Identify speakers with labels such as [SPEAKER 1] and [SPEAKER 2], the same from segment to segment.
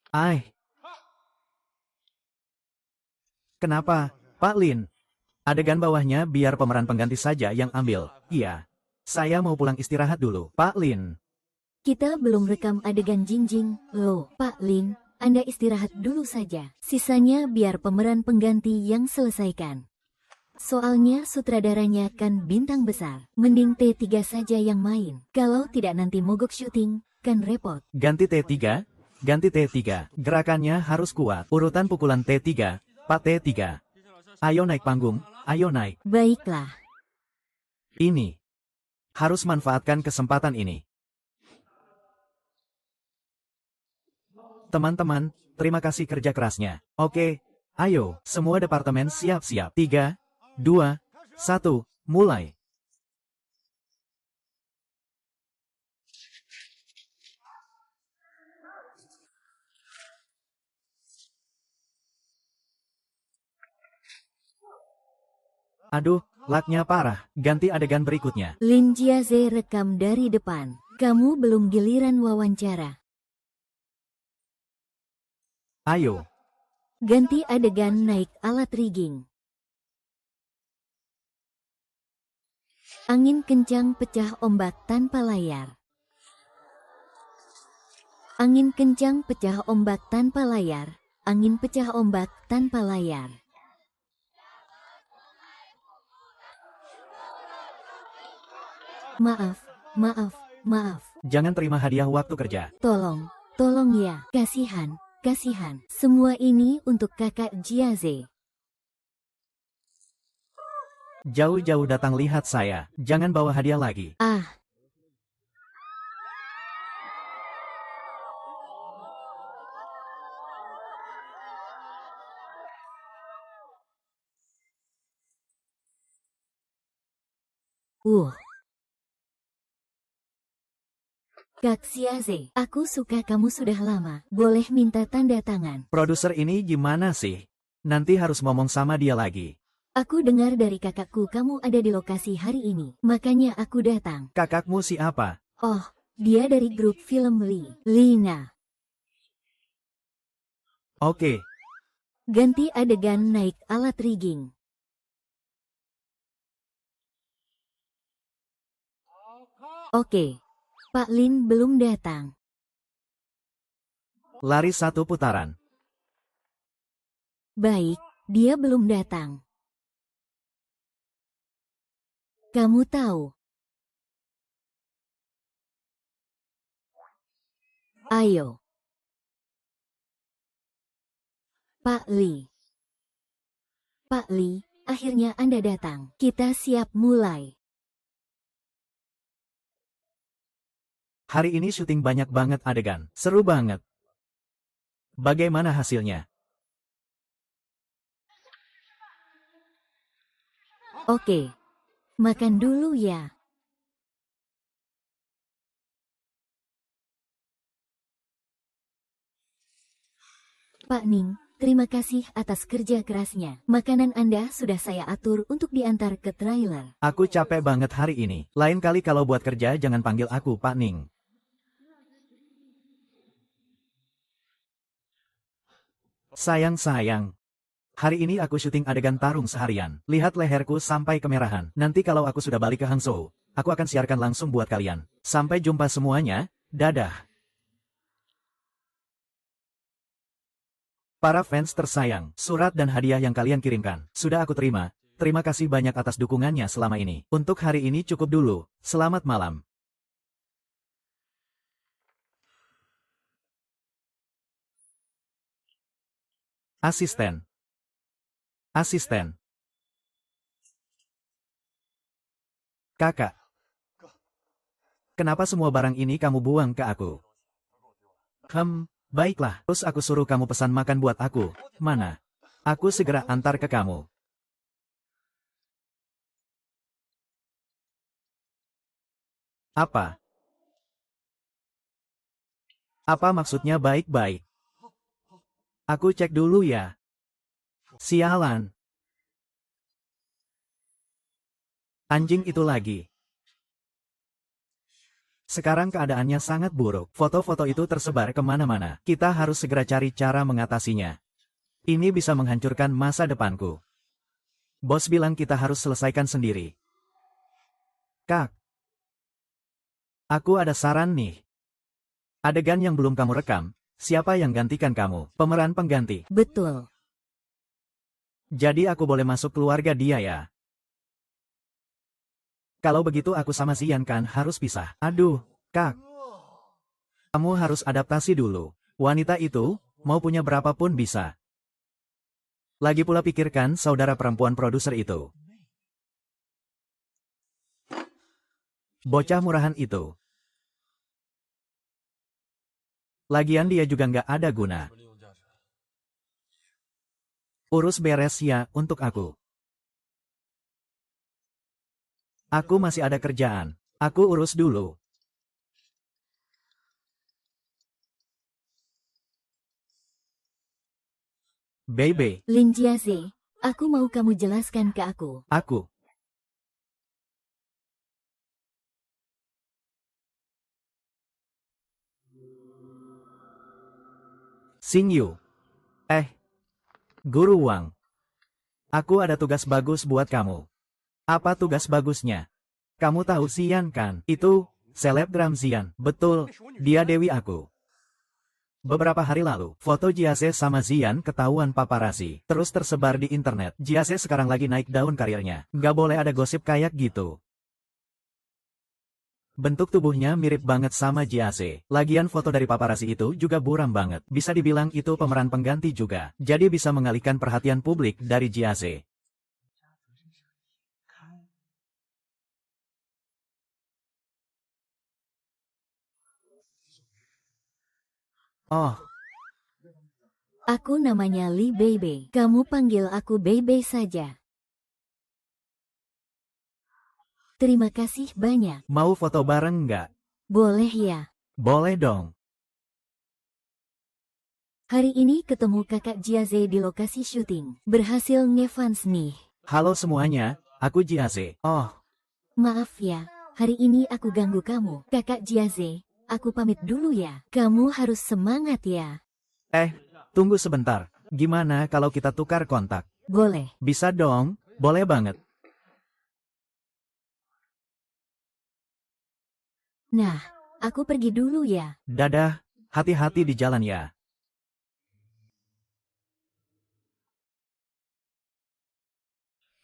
[SPEAKER 1] Ai, kenapa, Pak Lin? Adegan bawahnya biar pemeran pengganti saja yang ambil. Iya. Saya mau pulang istirahat dulu, Pak Lin.
[SPEAKER 2] Kita belum rekam adegan Jingjing, loh, Pak Lin. Anda istirahat dulu saja. Sisanya biar pemeran pengganti yang selesaikan. Soalnya sutradaranya kan bintang besar. Mending T3 saja yang main. Kalau tidak nanti mogok syuting, kan repot.
[SPEAKER 1] Ganti T3, ganti T3. Gerakannya harus kuat. Urutan pukulan T3, Pak T3. Ayo naik panggung, ayo naik.
[SPEAKER 2] Baiklah.
[SPEAKER 1] Ini. Harus manfaatkan kesempatan ini. Teman-teman, terima kasih kerja kerasnya. Oke, ayo, semua departemen siap-siap. 3, 2, 1, mulai. Aduh, lagnya parah. Ganti adegan berikutnya.
[SPEAKER 2] Lin Jiaze rekam dari depan. Kamu belum giliran wawancara.
[SPEAKER 1] Ayo.
[SPEAKER 2] Ganti adegan naik alat rigging. Angin kencang pecah ombak tanpa layar. Angin kencang pecah ombak tanpa layar. Angin pecah ombak tanpa layar. Maaf, maaf, maaf.
[SPEAKER 1] Jangan terima hadiah waktu kerja.
[SPEAKER 2] Tolong, tolong ya. Kasihan, kasihan. Semua ini untuk kakak Jiaze.
[SPEAKER 1] Jauh-jauh datang lihat saya. Jangan bawa hadiah lagi.
[SPEAKER 2] Ah. Kak Jiaze, aku suka kamu sudah lama. Boleh minta tanda tangan.
[SPEAKER 1] Produser ini gimana sih? Nanti harus ngomong sama dia lagi.
[SPEAKER 2] Aku dengar dari kakakku kamu ada di lokasi hari ini. Makanya aku datang.
[SPEAKER 1] Kakakmu siapa?
[SPEAKER 2] Oh, dia dari grup film Lina.
[SPEAKER 1] Oke.
[SPEAKER 2] Ganti adegan naik alat rigging. Oke. Pak Lin belum datang.
[SPEAKER 1] Lari 1 putaran.
[SPEAKER 2] Baik, dia belum datang. Kamu tahu. Ayo. Pak Li. Pak Li, akhirnya Anda datang. Kita siap mulai.
[SPEAKER 1] Hari ini syuting banyak banget adegan. Seru banget. Bagaimana hasilnya?
[SPEAKER 2] Oke. Makan dulu ya. Pak Ning, terima kasih atas kerja kerasnya. Makanan Anda sudah saya atur untuk diantar ke trailer.
[SPEAKER 1] Aku capek banget hari ini. Lain kali kalau buat kerja jangan panggil aku Pak Ning. Sayang. Hari ini aku syuting adegan tarung seharian. Lihat leherku sampai kemerahan. Nanti kalau aku sudah balik ke Hangzhou, aku akan siarkan langsung buat kalian. Sampai jumpa semuanya. Dadah. Para fans tersayang, surat dan hadiah yang kalian kirimkan, sudah aku terima. Terima kasih banyak atas dukungannya selama ini. Untuk hari ini cukup dulu. Selamat malam. Asisten. Asisten. Kakak. Kenapa semua barang ini kamu buang ke aku? Baiklah. Terus aku suruh kamu pesan makan buat aku. Mana? Aku segera antar ke kamu. Apa? Apa maksudnya baik-baik? Aku cek dulu ya. Sialan. Anjing itu lagi. Sekarang keadaannya sangat buruk. Foto-foto itu tersebar kemana-mana. Kita harus segera cari cara mengatasinya. Ini bisa menghancurkan masa depanku. Bos bilang kita harus selesaikan sendiri. Kak, aku ada saran nih. Adegan yang belum kamu rekam, siapa yang gantikan kamu? Pemeran pengganti.
[SPEAKER 2] Betul.
[SPEAKER 1] Jadi aku boleh masuk keluarga dia ya? Kalau begitu aku sama Zian kan harus pisah. Aduh, Kak. Kamu harus adaptasi dulu. Wanita itu, mau punya berapapun bisa. Lagi pula pikirkan saudara perempuan produser itu. Bocah murahan itu. Lagian dia juga nggak ada guna. Urus beres ya untuk aku. Aku masih ada kerjaan. Aku urus dulu. Baby,
[SPEAKER 2] Lin Jiaze, aku mau kamu jelaskan ke aku.
[SPEAKER 1] aku. Xing Yu. Guru Wang. Aku ada tugas bagus buat kamu. Apa tugas bagusnya? Kamu tahu Xian kan? Itu, selebgram Xian. Betul, dia dewi aku. Beberapa hari lalu, foto Jiaze sama Xian ketahuan paparazzi. Terus tersebar di internet. Jiaze sekarang lagi naik daun karirnya. Nggak boleh ada gosip kayak gitu. Bentuk tubuhnya mirip banget sama Jiaze. Lagian foto dari paparazzi itu juga buram banget. Bisa dibilang itu pemeran pengganti juga. Jadi bisa mengalihkan perhatian publik dari Jiaze. Oh,
[SPEAKER 2] Aku namanya Li Bebe. Kamu panggil aku Bebe saja. Terima kasih banyak.
[SPEAKER 1] mau foto bareng nggak?
[SPEAKER 2] Boleh ya.
[SPEAKER 1] Boleh dong.
[SPEAKER 2] Hari ini ketemu kakak Jiaze di lokasi syuting. Berhasil ngefans nih.
[SPEAKER 1] Halo semuanya, aku Jiaze. Oh,
[SPEAKER 2] Maaf ya, hari ini aku ganggu kamu. Kakak Jiaze, aku pamit dulu ya. Kamu harus semangat ya.
[SPEAKER 1] tunggu sebentar. Gimana kalau kita tukar kontak?
[SPEAKER 2] Boleh.
[SPEAKER 1] Bisa dong, boleh banget.
[SPEAKER 2] Nah, aku pergi dulu ya.
[SPEAKER 1] Dadah, hati-hati di jalan ya.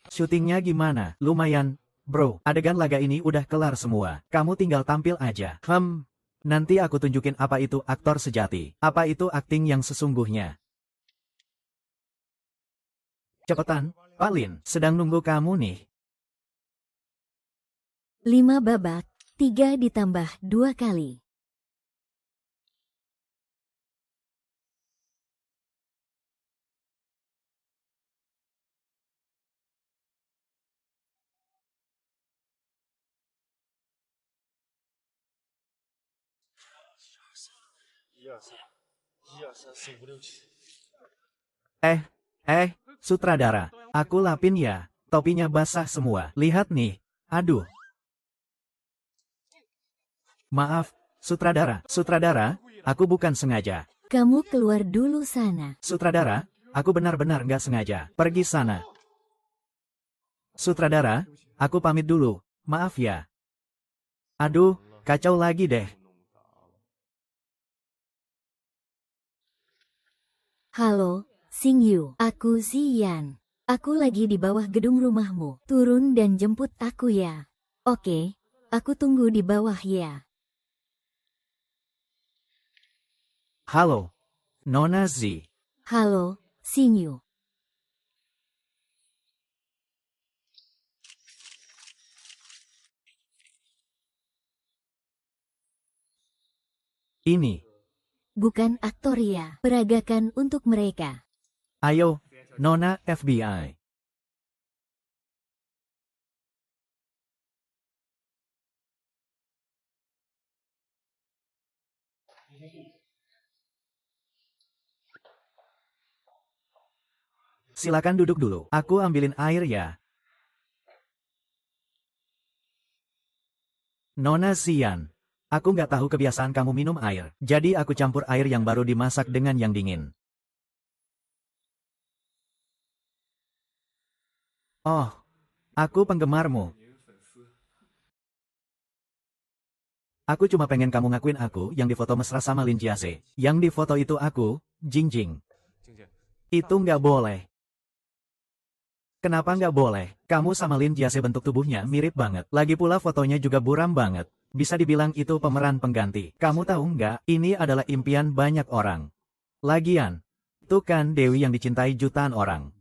[SPEAKER 1] Syutingnya gimana? Lumayan, bro. Adegan laga ini udah kelar semua. Kamu tinggal tampil aja. Nanti aku tunjukin apa itu aktor sejati. Apa itu akting yang sesungguhnya. Cepetan, Pak Lin, sedang nunggu kamu nih.
[SPEAKER 2] 5 babak, 3 ditambah 2 kali.
[SPEAKER 1] Sutradara, aku lapin ya. Topinya basah semua. Lihat nih. Aduh. Maaf, sutradara, aku bukan sengaja.
[SPEAKER 2] Kamu keluar dulu sana.
[SPEAKER 1] Sutradara, aku benar-benar nggak sengaja. Pergi sana. Sutradara, aku pamit dulu. Maaf ya. Aduh, kacau lagi deh.
[SPEAKER 2] Halo, Xing Yu. Aku Zian. Aku lagi di bawah gedung rumahmu. Turun dan jemput aku ya. Oke, aku tunggu di bawah ya.
[SPEAKER 1] Halo, Nona Z.
[SPEAKER 2] Halo, Xing Yu.
[SPEAKER 1] Ini.
[SPEAKER 2] Bukan aktor ya. Peragakan untuk mereka.
[SPEAKER 1] Ayo, Nona FBI. Silakan duduk dulu. Aku ambilin air ya. Nona Zian. Aku nggak tahu kebiasaan kamu minum air, jadi aku campur air yang baru dimasak dengan yang dingin. Oh, aku penggemarmu. Aku cuma pengen kamu ngakuin aku yang difoto mesra sama Lin Jiase. Yang difoto itu aku, Jingjing. Itu nggak boleh. Kenapa nggak boleh? Kamu sama Lin Jiase bentuk tubuhnya mirip banget. Lagi pula fotonya juga buram banget. Bisa dibilang itu pemeran pengganti. Kamu tahu nggak, ini adalah impian banyak orang. Lagian, itu kan Dewi yang dicintai jutaan orang.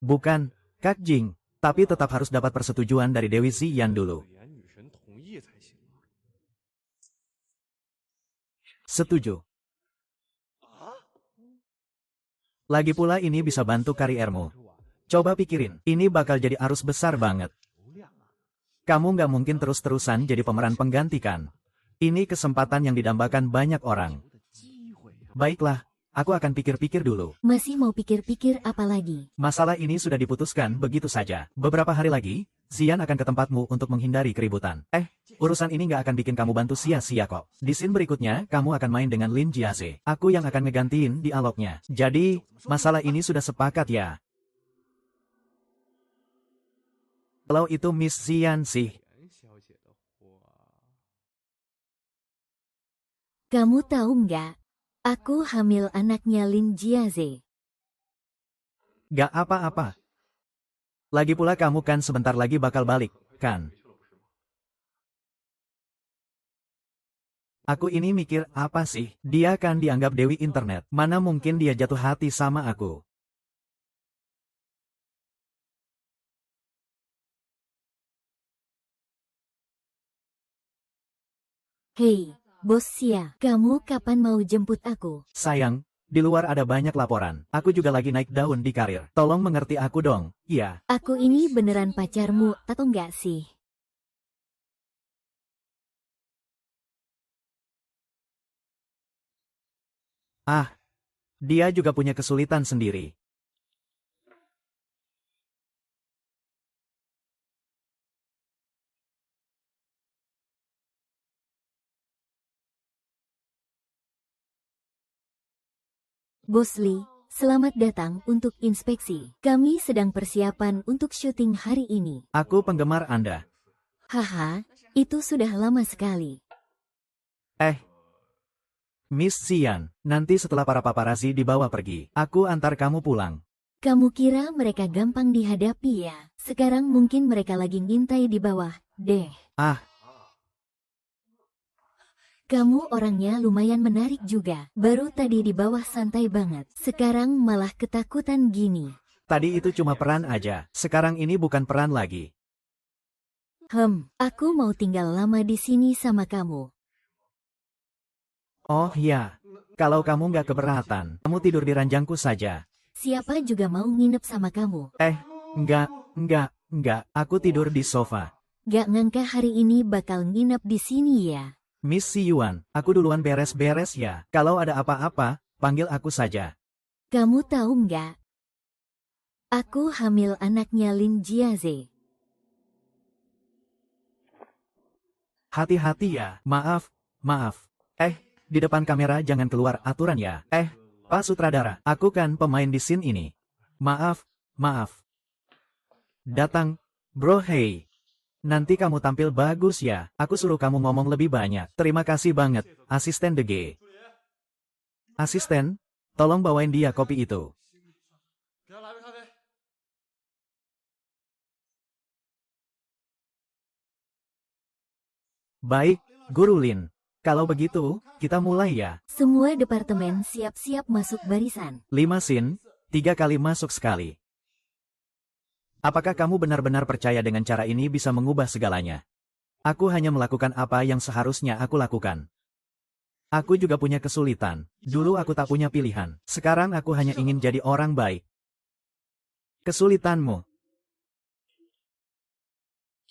[SPEAKER 1] Bukan, Kak Jing, tapi tetap harus dapat persetujuan dari Dewi Ziyan dulu. Setuju. Lagi pula ini bisa bantu kariermu. Coba pikirin, ini bakal jadi arus besar banget. Kamu nggak mungkin terus-terusan jadi pemeran pengganti kan? Ini kesempatan yang didambakan banyak orang. Baiklah, aku akan pikir-pikir dulu.
[SPEAKER 2] Masih mau pikir-pikir apa lagi?
[SPEAKER 1] Masalah ini sudah diputuskan begitu saja. Beberapa hari lagi, Ziyan akan ke tempatmu untuk menghindari keributan. Urusan ini nggak akan bikin kamu bantu sia-sia kok. Di scene berikutnya, kamu akan main dengan Lin Jiase. Aku yang akan ngegantiin dialognya. Jadi, masalah ini sudah sepakat ya? Kalau itu Miss Ziyan sih.
[SPEAKER 2] Kamu tahu nggak? Aku hamil anaknya Lin Jiase.
[SPEAKER 1] Gak apa-apa. Lagi pula kamu kan sebentar lagi bakal balik, kan? Aku ini mikir apa sih? Dia kan dianggap Dewi Internet. Mana mungkin dia jatuh hati sama aku?
[SPEAKER 2] Hei, Bos Sia, kamu kapan mau jemput aku?
[SPEAKER 1] Sayang, di luar ada banyak laporan. Aku juga lagi naik daun di karir. Tolong mengerti aku dong. Iya.
[SPEAKER 2] Aku ini beneran pacarmu atau enggak sih?
[SPEAKER 1] Ah, dia juga punya kesulitan sendiri.
[SPEAKER 2] Bos Lee, selamat datang untuk inspeksi. Kami sedang persiapan untuk syuting hari ini.
[SPEAKER 1] Aku penggemar Anda.
[SPEAKER 2] Haha, itu sudah lama sekali.
[SPEAKER 1] Miss Ziyan, nanti setelah para paparazzi dibawa pergi, aku antar kamu pulang.
[SPEAKER 2] Kamu kira mereka gampang dihadapi ya? Sekarang mungkin mereka lagi ngintai di bawah, deh.
[SPEAKER 1] Ah,
[SPEAKER 2] Kamu orangnya lumayan menarik juga. Baru tadi di bawah santai banget. Sekarang malah ketakutan gini.
[SPEAKER 1] tadi itu cuma peran aja. Sekarang ini bukan peran lagi.
[SPEAKER 2] Aku mau tinggal lama di sini sama kamu.
[SPEAKER 1] Oh ya, kalau kamu nggak keberatan, kamu tidur di ranjangku saja.
[SPEAKER 2] Siapa juga mau nginep sama kamu?
[SPEAKER 1] Enggak, aku tidur di sofa.
[SPEAKER 2] Gak ngangka hari ini bakal nginep di sini ya.
[SPEAKER 1] Miss Si Yuan, aku duluan beres-beres ya. Kalau ada apa-apa, panggil aku saja.
[SPEAKER 2] Kamu tahu nggak? Aku hamil anaknya Lin Jiase.
[SPEAKER 1] Hati-hati ya, maaf. Di depan kamera jangan keluar aturan ya. Pak Sutradara, aku kan pemain di scene ini. Maaf. Datang, bro hey. Nanti kamu tampil bagus ya. Aku suruh kamu ngomong lebih banyak. Terima kasih banget, asisten DG. Asisten, tolong bawain dia kopi itu. Baik, Guru Lin. Kalau begitu, kita mulai ya.
[SPEAKER 2] Semua departemen siap-siap masuk barisan.
[SPEAKER 1] 5 scene, 3 kali masuk sekali. Apakah kamu benar-benar percaya dengan cara ini bisa mengubah segalanya? Aku hanya melakukan apa yang seharusnya aku lakukan. Aku juga punya kesulitan. Dulu aku tak punya pilihan. Sekarang aku hanya ingin jadi orang baik. Kesulitanmu.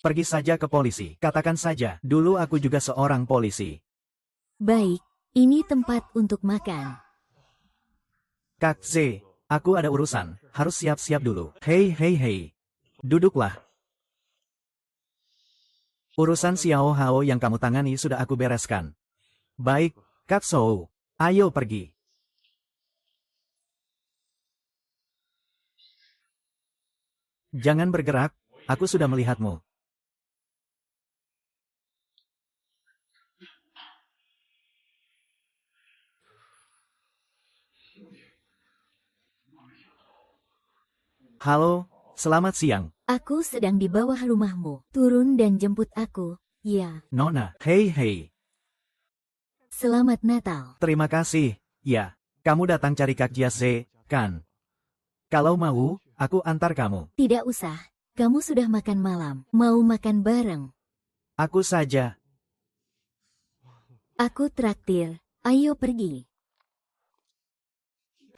[SPEAKER 1] Pergi saja ke polisi. Katakan saja, dulu aku juga seorang polisi.
[SPEAKER 2] Baik, ini tempat untuk makan.
[SPEAKER 1] Kak Z, aku ada urusan. Harus siap-siap dulu. Hei. Duduklah. Urusan Xiao Hao yang kamu tangani sudah aku bereskan. Baik, Kak Sou. Ayo pergi. Jangan bergerak, aku sudah melihatmu. Halo, selamat siang.
[SPEAKER 2] Aku sedang di bawah rumahmu. Turun dan jemput aku, ya.
[SPEAKER 1] Nona, hei.
[SPEAKER 2] Selamat Natal.
[SPEAKER 1] Terima kasih. Ya, kamu datang cari Kak Jiaze, kan? Kalau mau, aku antar kamu.
[SPEAKER 2] Tidak usah. Kamu sudah makan malam. Mau makan bareng?
[SPEAKER 1] Aku saja.
[SPEAKER 2] Aku traktir. Ayo pergi.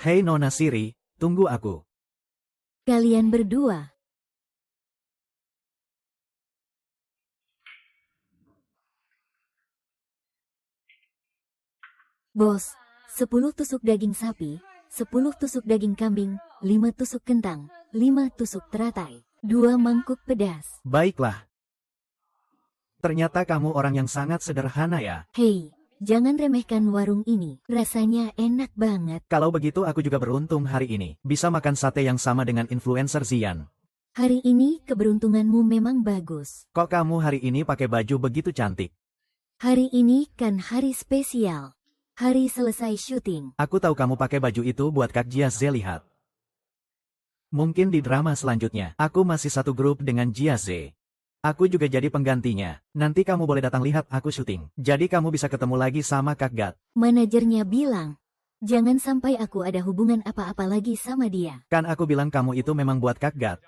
[SPEAKER 1] Hei Nona Siri, tunggu aku.
[SPEAKER 2] Kalian berdua. Bos, 10 tusuk daging sapi, 10 tusuk daging kambing, 5 tusuk kentang, 5 tusuk teratai, 2 mangkuk pedas.
[SPEAKER 1] Baiklah. Ternyata kamu orang yang sangat sederhana ya.
[SPEAKER 2] Hei, jangan remehkan warung ini. Rasanya enak banget.
[SPEAKER 1] Kalau begitu aku juga beruntung hari ini. Bisa makan sate yang sama dengan influencer Zian.
[SPEAKER 2] Hari ini keberuntunganmu memang bagus.
[SPEAKER 1] Kok kamu hari ini pakai baju begitu cantik?
[SPEAKER 2] Hari ini kan hari spesial. Hari selesai syuting.
[SPEAKER 1] Aku tahu kamu pakai baju itu buat Kak Jiaze lihat. Mungkin di drama selanjutnya, aku masih satu grup dengan Jiaze. Aku juga jadi penggantinya. Nanti kamu boleh datang lihat aku syuting. Jadi kamu bisa ketemu lagi sama Kak Gat.
[SPEAKER 2] Manajernya bilang, jangan sampai aku ada hubungan apa-apa lagi sama dia.
[SPEAKER 1] Kan aku bilang kamu itu memang buat Kak Gat.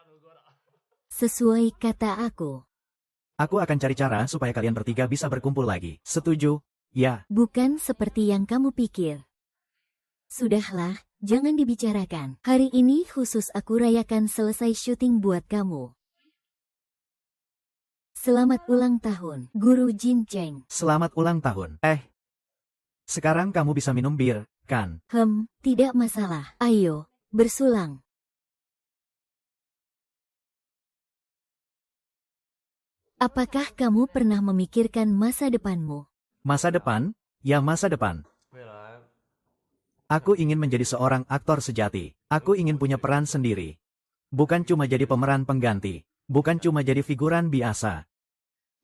[SPEAKER 2] Sesuai kata aku.
[SPEAKER 1] Aku akan cari cara supaya kalian bertiga bisa berkumpul lagi. Setuju? Ya.
[SPEAKER 2] Bukan seperti yang kamu pikir. Sudahlah, jangan dibicarakan. Hari ini khusus aku rayakan selesai syuting buat kamu. Selamat ulang tahun, Guru Jin Cheng.
[SPEAKER 1] Selamat ulang tahun. Sekarang kamu bisa minum bir, kan?
[SPEAKER 2] Tidak masalah. Ayo, bersulang. Apakah kamu pernah memikirkan masa depanmu?
[SPEAKER 1] Masa depan? Ya masa depan. Aku ingin menjadi seorang aktor sejati. Aku ingin punya peran sendiri. Bukan cuma jadi pemeran pengganti. Bukan cuma jadi figuran biasa.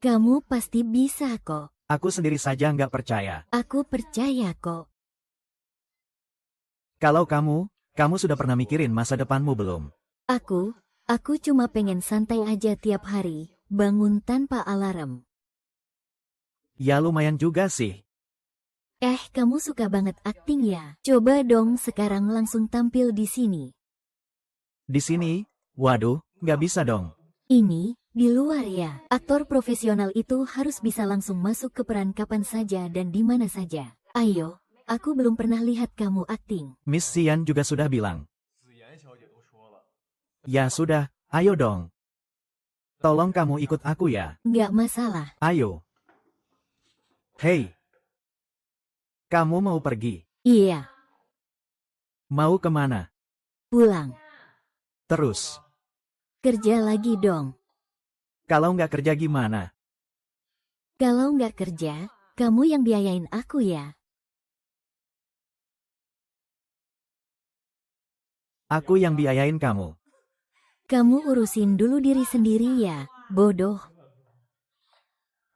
[SPEAKER 2] Kamu pasti bisa kok.
[SPEAKER 1] Aku sendiri saja nggak percaya.
[SPEAKER 2] Aku percaya kok.
[SPEAKER 1] Kalau kamu sudah pernah mikirin masa depanmu belum?
[SPEAKER 2] Aku cuma pengen santai aja tiap hari, bangun tanpa alarm.
[SPEAKER 1] Ya lumayan juga sih.
[SPEAKER 2] Kamu suka banget akting ya? Coba dong sekarang langsung tampil di sini.
[SPEAKER 1] Di sini? Waduh, nggak bisa dong.
[SPEAKER 2] Ini, di luar ya. Aktor profesional itu harus bisa langsung masuk ke peran kapan saja dan di mana saja. Ayo, aku belum pernah lihat kamu akting.
[SPEAKER 1] Miss Xian juga sudah bilang. Ya sudah, ayo dong. Tolong kamu ikut aku ya.
[SPEAKER 2] Nggak masalah.
[SPEAKER 1] Ayo. Hei. Kamu mau pergi?
[SPEAKER 2] Iya,
[SPEAKER 1] Mau kemana?
[SPEAKER 2] pulang.
[SPEAKER 1] Terus.
[SPEAKER 2] Kerja lagi dong.
[SPEAKER 1] Kalau nggak kerja gimana?
[SPEAKER 2] Kalau nggak kerja, kamu yang biayain aku ya.
[SPEAKER 1] Aku yang biayain kamu.
[SPEAKER 2] Kamu urusin dulu diri sendiri ya, bodoh.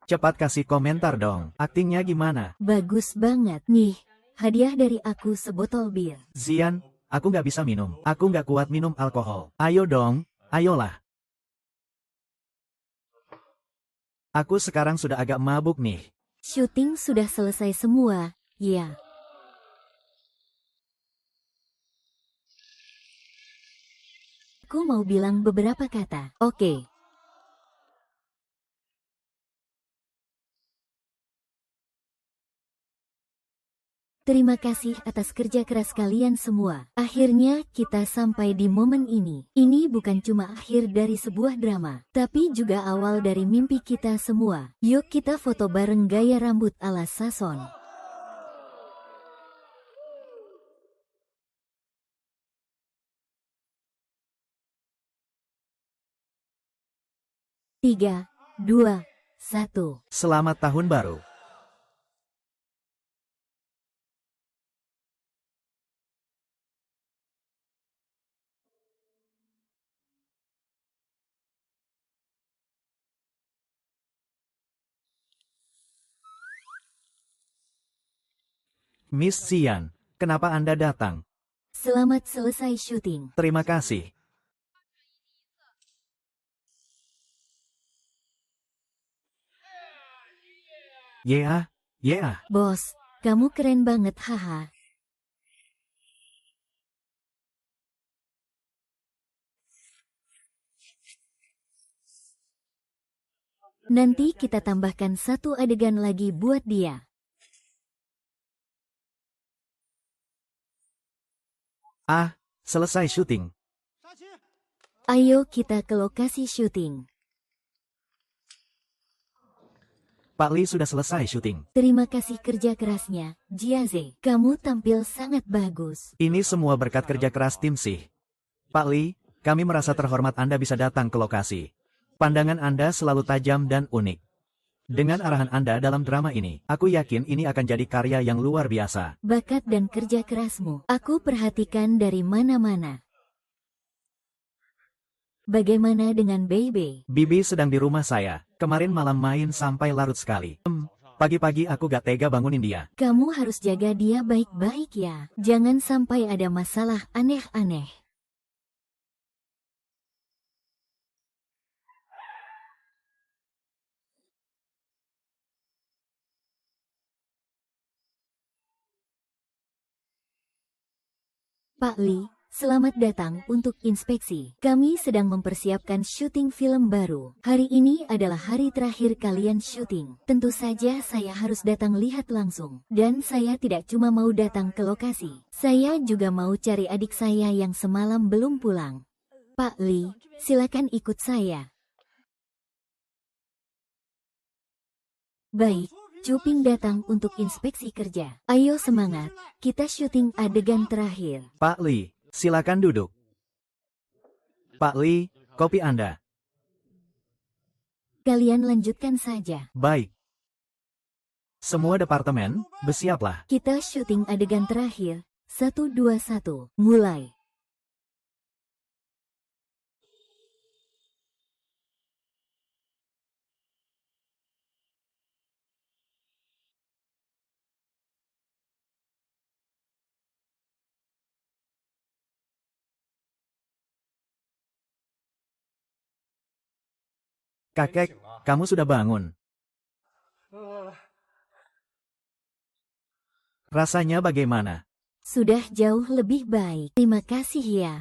[SPEAKER 1] Cepat kasih komentar dong. Aktingnya gimana?
[SPEAKER 2] Bagus banget. Nih, hadiah dari aku sebotol bir.
[SPEAKER 1] Zian, aku nggak bisa minum. Aku nggak kuat minum alkohol. Ayo dong, ayolah. Aku sekarang sudah agak mabuk nih.
[SPEAKER 2] Syuting sudah selesai semua, ya. Aku mau bilang beberapa kata. Oke. Terima kasih atas kerja keras kalian semua. Akhirnya kita sampai di momen ini. Ini bukan cuma akhir dari sebuah drama, tapi juga awal dari mimpi kita semua. Yuk kita foto bareng gaya rambut ala Sason. Tiga, dua, 1.
[SPEAKER 1] Selamat Tahun Baru. Miss Xian, kenapa Anda datang?
[SPEAKER 2] Selamat selesai syuting.
[SPEAKER 1] Terima kasih. Yeah, yeah.
[SPEAKER 2] Bos, kamu keren banget haha. Nanti kita tambahkan satu adegan lagi buat dia.
[SPEAKER 1] Ah, selesai syuting.
[SPEAKER 2] Ayo kita ke lokasi syuting.
[SPEAKER 1] Pak Li sudah selesai syuting.
[SPEAKER 2] Terima kasih kerja kerasnya, Jiaze. Kamu tampil sangat bagus.
[SPEAKER 1] Ini semua berkat kerja keras tim sih. Pak Li, kami merasa terhormat Anda bisa datang ke lokasi. Pandangan Anda selalu tajam dan unik. Dengan arahan Anda dalam drama ini, aku yakin ini akan jadi karya yang luar biasa.
[SPEAKER 2] Bakat dan kerja kerasmu, aku perhatikan dari mana-mana. Bagaimana dengan Baby?
[SPEAKER 1] Bibi sedang di rumah saya. Kemarin malam main sampai larut sekali. Pagi-pagi aku gak tega bangunin dia.
[SPEAKER 2] Kamu harus jaga dia baik-baik ya. Jangan sampai ada masalah aneh-aneh. Pak Li, selamat datang untuk inspeksi. Kami sedang mempersiapkan syuting film baru. Hari ini adalah hari terakhir kalian syuting. Tentu saja saya harus datang lihat langsung. Dan saya tidak cuma mau datang ke lokasi. Saya juga mau cari adik saya yang semalam belum pulang. Pak Li, silakan ikut saya. Baik, Cuping datang untuk inspeksi kerja. Ayo semangat, kita syuting adegan terakhir.
[SPEAKER 1] Pak Li, silakan duduk. Pak Li, kopi Anda.
[SPEAKER 2] Kalian lanjutkan saja.
[SPEAKER 1] Baik. Semua departemen, bersiaplah.
[SPEAKER 2] Kita syuting adegan terakhir. 1, 2, 1, mulai.
[SPEAKER 1] Kakek, kamu sudah bangun. Rasanya bagaimana?
[SPEAKER 2] Sudah jauh lebih baik. Terima kasih ya.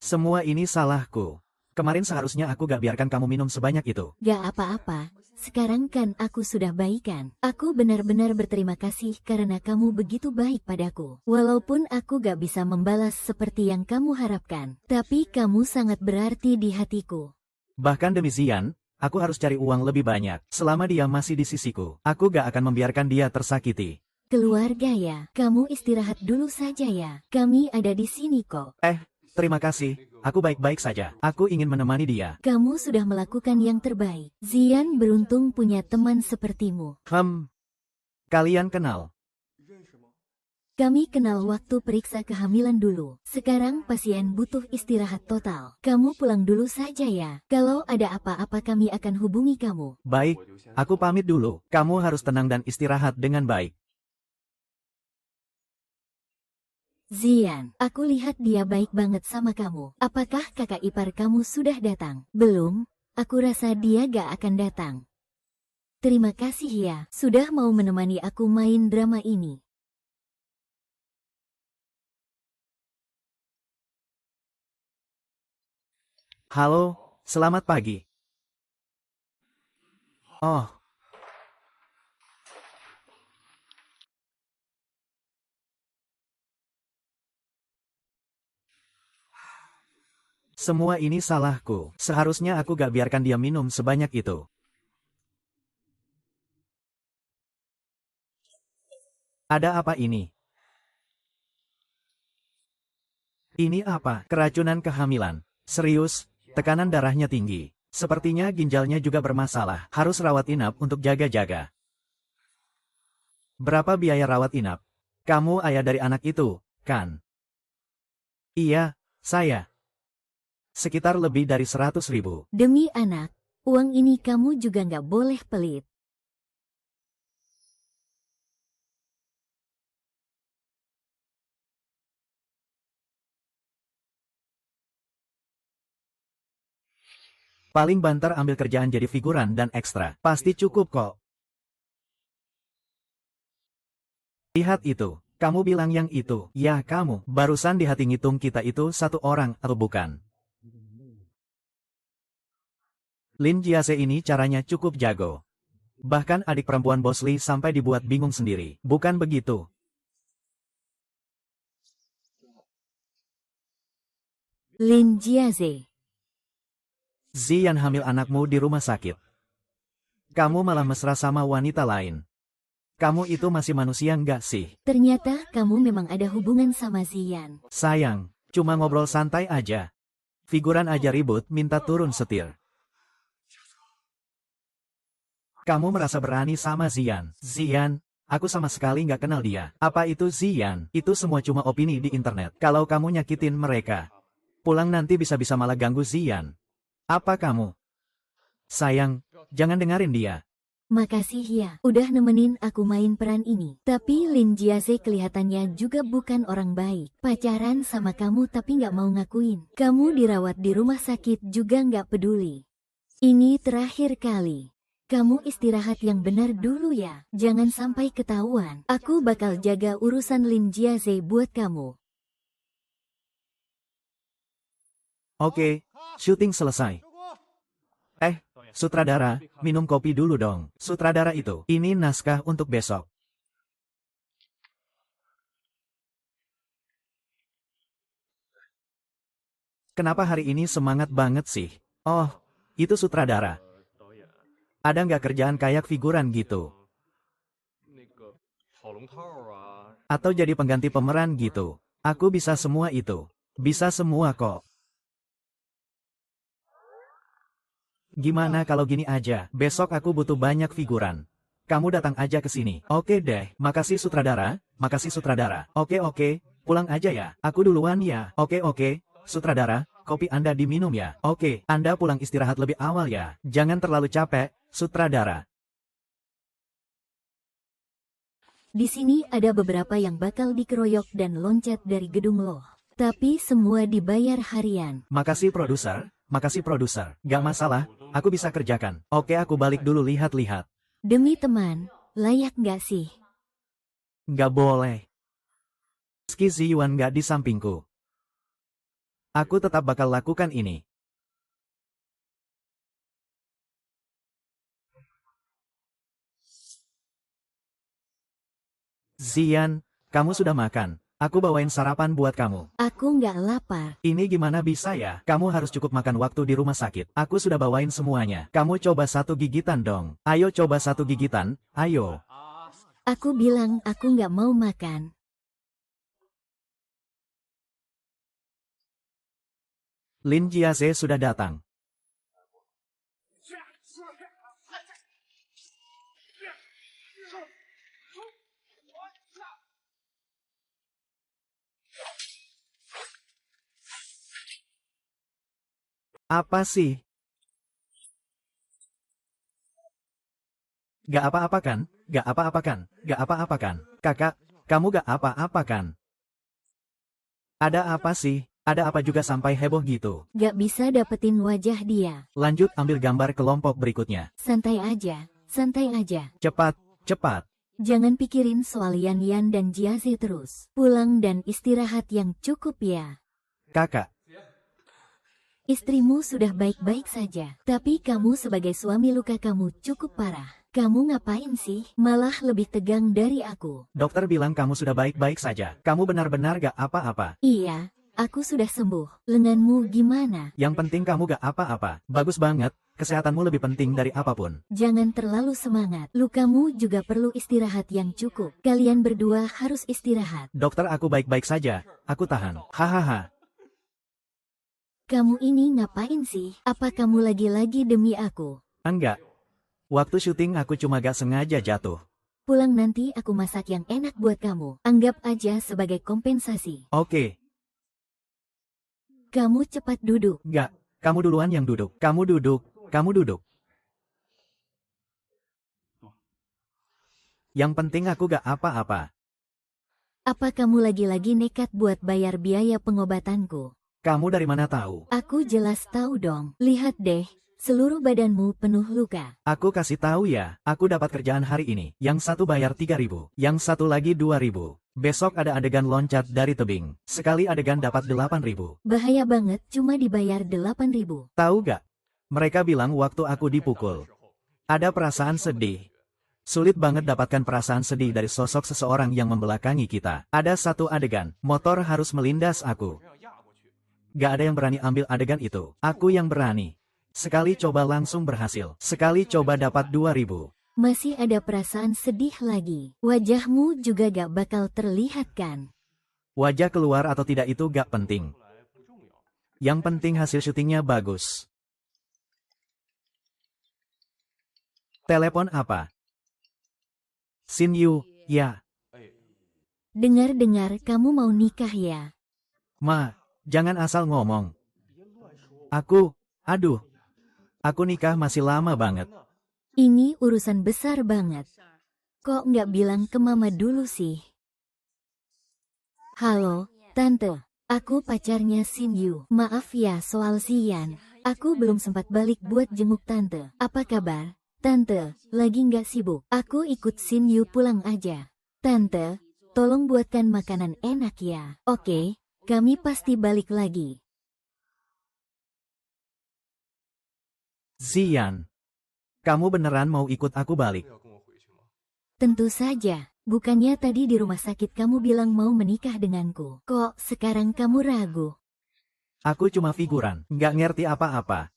[SPEAKER 1] Semua ini salahku. Kemarin seharusnya aku gak biarkan kamu minum sebanyak itu.
[SPEAKER 2] Gak apa-apa. Sekarang kan aku sudah baikan. Aku benar-benar berterima kasih karena kamu begitu baik padaku. Walaupun aku gak bisa membalas seperti yang kamu harapkan. Tapi kamu sangat berarti di hatiku.
[SPEAKER 1] Bahkan demi Xian, aku harus cari uang lebih banyak. Selama dia masih di sisiku, aku gak akan membiarkan dia tersakiti.
[SPEAKER 2] Keluarga ya, kamu istirahat dulu saja ya. Kami ada di sini kok.
[SPEAKER 1] Terima kasih, aku baik-baik saja. Aku ingin menemani dia.
[SPEAKER 2] Kamu sudah melakukan yang terbaik. Xian beruntung punya teman sepertimu.
[SPEAKER 1] Kalian kenal?
[SPEAKER 2] Kami kenal waktu periksa kehamilan dulu. Sekarang pasien butuh istirahat total. Kamu pulang dulu saja ya. Kalau ada apa-apa kami akan hubungi kamu.
[SPEAKER 1] Baik, aku pamit dulu. Kamu harus tenang dan istirahat dengan baik.
[SPEAKER 2] Xian, aku lihat dia baik banget sama kamu. Apakah kakak ipar kamu sudah datang? Belum, aku rasa dia gak akan datang. Terima kasih ya, sudah mau menemani aku main drama ini.
[SPEAKER 1] Halo, selamat pagi. Oh, semua ini salahku. Seharusnya aku gak biarkan dia minum sebanyak itu. Ada apa ini? Ini apa? Keracunan kehamilan. Serius, tekanan darahnya tinggi. Sepertinya ginjalnya juga bermasalah, harus rawat inap untuk jaga-jaga. Berapa biaya rawat inap? Kamu ayah dari anak itu, kan? Iya, saya. Sekitar lebih dari 100.000.
[SPEAKER 2] Demi anak, uang ini kamu juga nggak boleh pelit.
[SPEAKER 1] Paling banter ambil kerjaan jadi figuran dan ekstra. Pasti cukup kok. Lihat itu. Kamu bilang yang itu. Ya kamu. Barusan di hati ngitung kita itu satu orang atau bukan. Lin Jiase ini caranya cukup jago. Bahkan adik perempuan Bos Lee sampai dibuat bingung sendiri. Bukan begitu?
[SPEAKER 2] Lin Jiaze.
[SPEAKER 1] Ziyan hamil anakmu di rumah sakit. Kamu malah mesra sama wanita lain. Kamu itu masih manusia nggak sih?
[SPEAKER 2] Ternyata kamu memang ada hubungan sama Ziyan.
[SPEAKER 1] Sayang, cuma ngobrol santai aja. Figuran aja ribut minta turun setir. Kamu merasa berani sama Ziyan. Ziyan, aku sama sekali nggak kenal dia. Apa itu Ziyan? Itu semua cuma opini di internet. Kalau kamu nyakitin mereka, pulang nanti bisa-bisa malah ganggu Ziyan. Apa kamu? Sayang, jangan dengerin dia.
[SPEAKER 2] Makasih ya, udah nemenin aku main peran ini. Tapi Lin Jiase kelihatannya juga bukan orang baik. Pacaran sama kamu tapi nggak mau ngakuin. Kamu dirawat di rumah sakit juga nggak peduli. Ini terakhir kali. Kamu istirahat yang benar dulu ya. Jangan sampai ketahuan. Aku bakal jaga urusan Lin Jiase buat kamu.
[SPEAKER 1] Oke, syuting selesai. Sutradara, minum kopi dulu dong. Sutradara itu, ini naskah untuk besok. Kenapa hari ini semangat banget sih? Oh, itu sutradara. Ada nggak kerjaan kayak figuran gitu? Atau jadi pengganti pemeran gitu? Aku bisa semua itu. Bisa semua kok. Gimana kalau gini aja, besok aku butuh banyak figuran. Kamu datang aja ke sini. Oke deh, makasih sutradara, makasih sutradara. Oke, pulang aja ya. Aku duluan ya. Oke, sutradara, kopi Anda diminum ya. Oke, Anda pulang istirahat lebih awal ya. Jangan terlalu capek, sutradara.
[SPEAKER 2] Di sini ada beberapa yang bakal dikeroyok dan loncat dari gedung loh. Tapi semua dibayar harian.
[SPEAKER 1] Makasih produser. Makasih produser. Gak masalah, aku bisa kerjakan. Oke, aku balik dulu lihat-lihat.
[SPEAKER 2] Demi teman, layak nggak sih?
[SPEAKER 1] Gak boleh. Meski Ziyuan gak di sampingku, aku tetap bakal lakukan ini. Ziyan, kamu sudah makan. Aku bawain sarapan buat kamu.
[SPEAKER 2] Aku nggak lapar.
[SPEAKER 1] Ini gimana bisa ya? Kamu harus cukup makan waktu di rumah sakit. Aku sudah bawain semuanya. Kamu coba satu gigitan dong. Ayo coba satu gigitan. Ayo.
[SPEAKER 2] Aku bilang aku nggak mau makan.
[SPEAKER 1] Lin Jiase sudah datang. Apa sih? Gak apa-apa kan? Gak apa-apa kan? Gak apa-apa kan? Kakak, kamu gak apa-apa kan? Ada apa sih? Ada apa juga sampai heboh gitu?
[SPEAKER 2] Gak bisa dapetin wajah dia.
[SPEAKER 1] Lanjut ambil gambar kelompok berikutnya.
[SPEAKER 2] Santai aja, santai aja.
[SPEAKER 1] Cepat, cepat.
[SPEAKER 2] Jangan pikirin soal Yan dan Jiaze terus. Pulang dan istirahat yang cukup ya.
[SPEAKER 1] Kakak,
[SPEAKER 2] Istrimu sudah baik-baik saja. Tapi kamu sebagai suami luka kamu cukup parah. Kamu ngapain sih? Malah lebih tegang dari aku.
[SPEAKER 1] dokter bilang kamu sudah baik-baik saja. Kamu benar-benar gak apa-apa.
[SPEAKER 2] Iya, aku sudah sembuh. Lenganmu gimana?
[SPEAKER 1] Yang penting kamu gak apa-apa. Bagus banget. Kesehatanmu lebih penting dari apapun.
[SPEAKER 2] Jangan terlalu semangat. Lukamu juga perlu istirahat yang cukup. Kalian berdua harus istirahat.
[SPEAKER 1] Dokter, aku baik-baik saja. Aku tahan. Hahaha.
[SPEAKER 2] Kamu ini ngapain sih? Apa kamu lagi-lagi demi aku?
[SPEAKER 1] Enggak. Waktu syuting aku cuma gak sengaja jatuh.
[SPEAKER 2] Pulang nanti aku masak yang enak buat kamu. Anggap aja sebagai kompensasi.
[SPEAKER 1] Oke.
[SPEAKER 2] Kamu cepat duduk.
[SPEAKER 1] Gak. Kamu duluan yang duduk. Kamu duduk. Kamu duduk. Yang penting aku gak apa-apa.
[SPEAKER 2] Apa kamu lagi-lagi nekat buat bayar biaya pengobatanku?
[SPEAKER 1] Kamu dari mana tahu?
[SPEAKER 2] Aku jelas tahu dong. Lihat deh, seluruh badanmu penuh luka.
[SPEAKER 1] Aku kasih tahu ya, aku dapat kerjaan hari ini. Yang satu bayar 3.000, yang satu lagi 2.000. Besok ada adegan loncat dari tebing. Sekali adegan dapat 8.000.
[SPEAKER 2] Bahaya banget cuma dibayar 8.000.
[SPEAKER 1] Tahu gak? Mereka bilang waktu aku dipukul. Ada perasaan sedih. Sulit banget dapatkan perasaan sedih dari sosok seseorang yang membelakangi kita. Ada satu adegan, motor harus melindas aku. Gak ada yang berani ambil adegan itu. Aku yang berani. Sekali coba langsung berhasil. Sekali coba dapat 2.000.
[SPEAKER 2] Masih ada perasaan sedih lagi. Wajahmu juga gak bakal terlihat kan?
[SPEAKER 1] Wajah keluar atau tidak itu gak penting. Yang penting hasil syutingnya bagus. Telepon apa? Sin Yu, ya.
[SPEAKER 2] Dengar-dengar kamu mau nikah ya?
[SPEAKER 1] Ma, jangan asal ngomong. Aduh. Aku nikah masih lama banget.
[SPEAKER 2] Ini urusan besar banget. Kok nggak bilang ke mama dulu sih? Halo, Tante. Aku pacarnya Sin Yu. Maaf ya soal Sian. Aku belum sempat balik buat jenguk Tante. Apa kabar? Tante, lagi nggak sibuk. Aku ikut Sin Yu pulang aja. Tante, tolong buatkan makanan enak ya. Oke, kami pasti balik lagi.
[SPEAKER 1] Zian, kamu beneran mau ikut aku balik?
[SPEAKER 2] Tentu saja. Bukannya tadi di rumah sakit kamu bilang mau menikah denganku. Kok sekarang kamu ragu?
[SPEAKER 1] Aku cuma figuran, nggak ngerti apa-apa.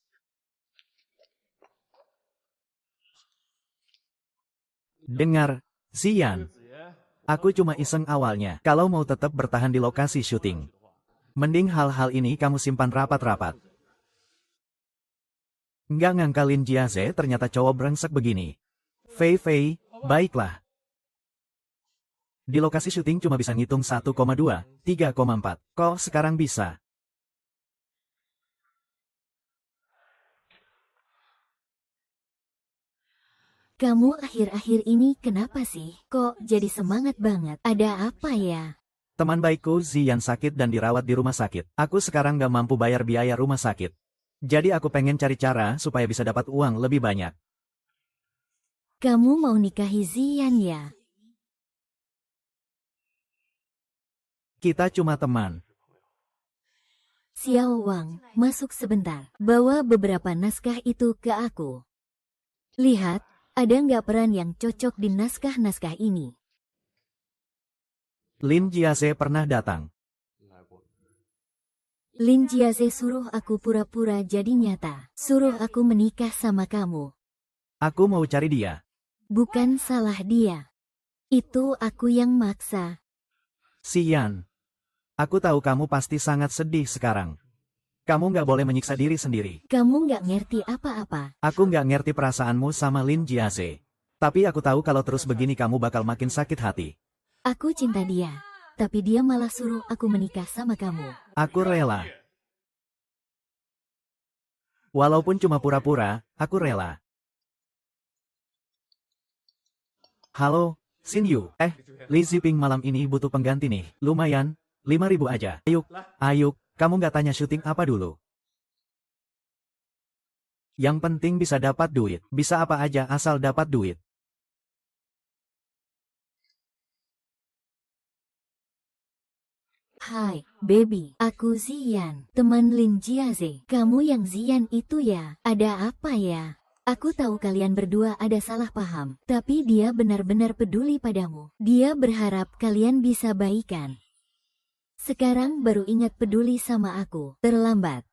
[SPEAKER 1] Dengar, Zian. Aku cuma iseng awalnya, kalau mau tetap bertahan di lokasi syuting. Mending hal-hal ini kamu simpan rapat-rapat. Nggak ngangkalin Jiaze ternyata cowok brengsek begini. Fei, baiklah. Di lokasi syuting cuma bisa ngitung 1,2, 3,4. Kok sekarang bisa?
[SPEAKER 2] Kamu akhir-akhir ini kenapa sih? Kok jadi semangat banget? Ada apa ya?
[SPEAKER 1] Teman baikku Zian sakit dan dirawat di rumah sakit. Aku sekarang gak mampu bayar biaya rumah sakit. Jadi aku pengen cari cara supaya bisa dapat uang lebih banyak.
[SPEAKER 2] Kamu mau nikahi Zian ya?
[SPEAKER 1] Kita cuma teman.
[SPEAKER 2] Xiao Wang, masuk sebentar. Bawa beberapa naskah itu ke aku. Lihat, ada nggak peran yang cocok di naskah-naskah ini?
[SPEAKER 1] Lin Jiaze pernah datang.
[SPEAKER 2] Lin Jiaze suruh aku pura-pura jadi nyata. Suruh aku menikah sama kamu.
[SPEAKER 1] Aku mau cari dia.
[SPEAKER 2] Bukan salah dia. Itu aku yang maksa.
[SPEAKER 1] Zian. Aku tahu kamu pasti sangat sedih sekarang. Kamu nggak boleh menyiksa diri sendiri.
[SPEAKER 2] Kamu nggak ngerti apa-apa.
[SPEAKER 1] Aku nggak ngerti perasaanmu sama Lin Jiaze. Tapi aku tahu kalau terus begini kamu bakal makin sakit hati.
[SPEAKER 2] Aku cinta dia. Tapi dia malah suruh aku menikah sama kamu.
[SPEAKER 1] Aku rela. Walaupun cuma pura-pura, aku rela. Halo, Sin Yu. Li Ziping malam ini butuh pengganti nih. Lumayan, 5.000 aja. Ayuk, kamu nggak tanya syuting apa dulu? Yang penting bisa dapat duit. Bisa apa aja asal dapat duit.
[SPEAKER 2] Hai, baby. Aku Zian, teman Lin Jiaze. Kamu yang Zian itu ya? Ada apa ya? Aku tahu kalian berdua ada salah paham. Tapi dia benar-benar peduli padamu. Dia berharap kalian bisa baikan. Sekarang baru ingat peduli sama aku. Terlambat.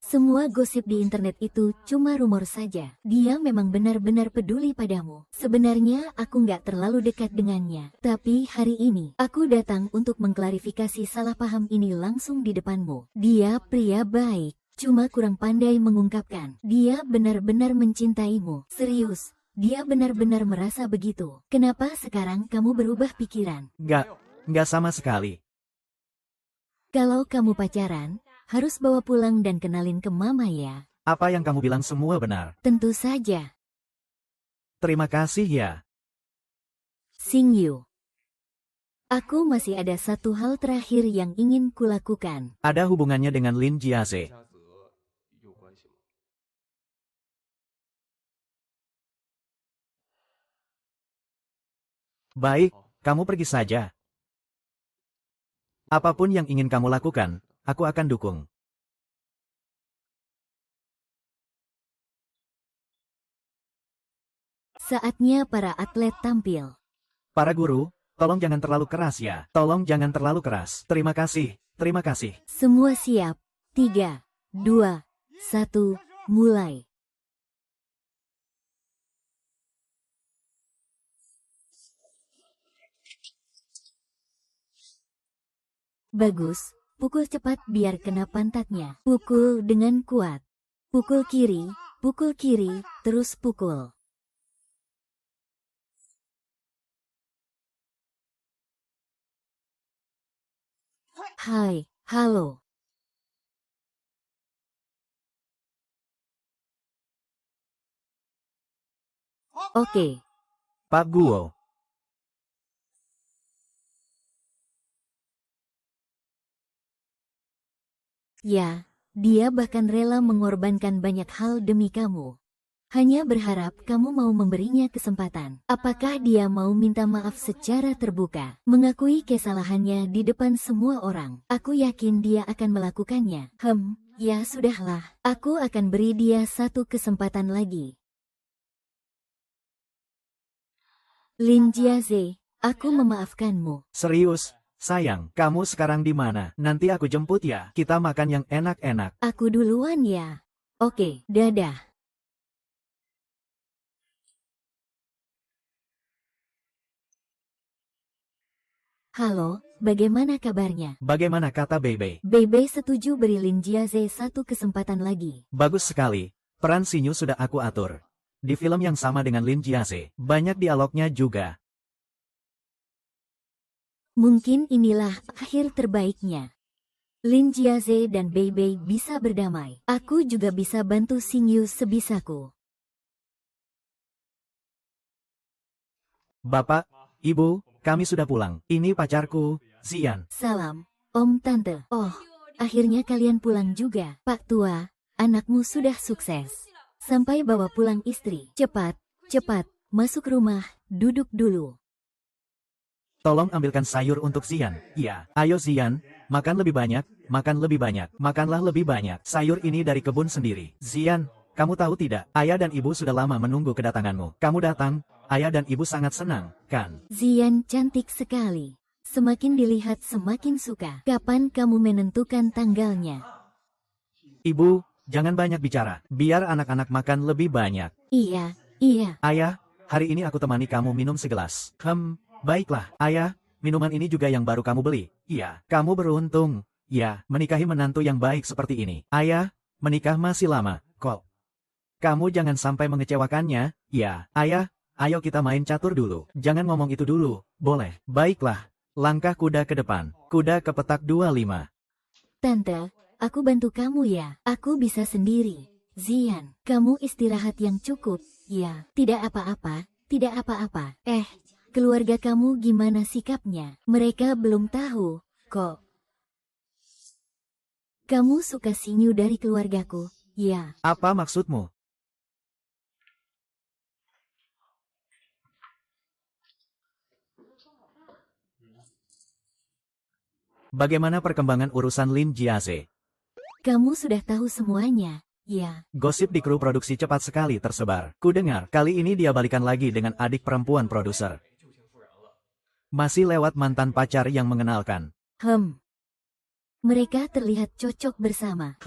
[SPEAKER 2] Semua gosip di internet itu cuma rumor saja. Dia memang benar-benar peduli padamu. Sebenarnya aku nggak terlalu dekat dengannya. Tapi hari ini, aku datang untuk mengklarifikasi salah paham ini langsung di depanmu. Dia pria baik, cuma kurang pandai mengungkapkan. Dia benar-benar mencintaimu. Serius, dia benar-benar merasa begitu. Kenapa sekarang kamu berubah pikiran?
[SPEAKER 1] Nggak sama sekali.
[SPEAKER 2] Kalau kamu pacaran, harus bawa pulang dan kenalin ke mama ya.
[SPEAKER 1] Apa yang kamu bilang semua benar.
[SPEAKER 2] Tentu saja.
[SPEAKER 1] Terima kasih ya.
[SPEAKER 2] Xingyu. Aku masih ada satu hal terakhir yang ingin kulakukan.
[SPEAKER 1] Ada hubungannya dengan Lin Jiaze. Baik, kamu pergi saja. Apapun yang ingin kamu lakukan, aku akan dukung.
[SPEAKER 2] Saatnya para atlet tampil.
[SPEAKER 1] Para guru, tolong jangan terlalu keras ya. Tolong jangan terlalu keras. Terima kasih, terima kasih.
[SPEAKER 2] Semua siap. 3, 2, 1, mulai. Bagus, pukul cepat biar kena pantatnya. Pukul dengan kuat. Pukul kiri, terus pukul. Hai, halo. Oke.
[SPEAKER 1] Pak Guo.
[SPEAKER 2] Ya, dia bahkan rela mengorbankan banyak hal demi kamu. Hanya berharap kamu mau memberinya kesempatan. Apakah dia mau minta maaf secara terbuka, mengakui kesalahannya di depan semua orang? Aku yakin dia akan melakukannya. Ya sudahlah. Aku akan beri dia satu kesempatan lagi. Lin Jiaze, aku memaafkanmu.
[SPEAKER 1] Serius, sayang, kamu sekarang di mana? Nanti aku jemput ya. Kita makan yang enak-enak.
[SPEAKER 2] Aku duluan ya. Oke, dadah. Halo, bagaimana kabarnya?
[SPEAKER 1] Bagaimana kata Bebe?
[SPEAKER 2] Bebe setuju beri Lin Jiaze satu kesempatan lagi.
[SPEAKER 1] Bagus sekali. Peran Sinyu sudah aku atur. Di film yang sama dengan Lin Jiaze, banyak dialognya juga.
[SPEAKER 2] Mungkin inilah akhir terbaiknya. Lin Jiaze dan Bebe bisa berdamai. Aku juga bisa bantu Xingyu sebisaku.
[SPEAKER 1] Bapak, Ibu, kami sudah pulang. Ini pacarku, Zian.
[SPEAKER 2] Salam, Om Tante. Oh, akhirnya kalian pulang juga. Pak Tua, anakmu sudah sukses. Sampai bawa pulang istri. Cepat, masuk rumah, duduk dulu.
[SPEAKER 1] Tolong ambilkan sayur untuk Zian. Iya, ayo Zian, makan lebih banyak, makanlah lebih banyak. Sayur ini dari kebun sendiri. Zian, kamu tahu tidak, ayah dan ibu sudah lama menunggu kedatanganmu. Kamu datang, ayah dan ibu sangat senang, kan?
[SPEAKER 2] Zian cantik sekali. Semakin dilihat semakin suka. Kapan kamu menentukan tanggalnya?
[SPEAKER 1] Ibu, jangan banyak bicara, biar anak-anak makan lebih banyak.
[SPEAKER 2] Iya.
[SPEAKER 1] Ayah, hari ini aku temani kamu minum segelas. Baiklah, ayah, minuman ini juga yang baru kamu beli. Iya, kamu beruntung. Ya, menikahi menantu yang baik seperti ini. Ayah, menikah masih lama, kok. Kamu jangan sampai mengecewakannya. Ya, ayah, ayo kita main catur dulu. Jangan ngomong itu dulu, boleh? Baiklah, langkah kuda ke depan, kuda ke petak 25.
[SPEAKER 2] Tante, aku bantu kamu ya. Aku bisa sendiri. Zian, kamu istirahat yang cukup. Ya, tidak apa-apa. Keluarga kamu gimana sikapnya? Mereka belum tahu, kok. Kamu suka Xingyu dari keluargaku? Ya.
[SPEAKER 1] Apa maksudmu? Bagaimana perkembangan urusan Lin Jiaze?
[SPEAKER 2] Kamu sudah tahu semuanya, ya.
[SPEAKER 1] Gosip di kru produksi cepat sekali tersebar. Ku dengar, kali ini dia balikan lagi dengan adik perempuan produser. Masih lewat mantan pacar yang mengenalkan.
[SPEAKER 2] Mereka terlihat cocok bersama.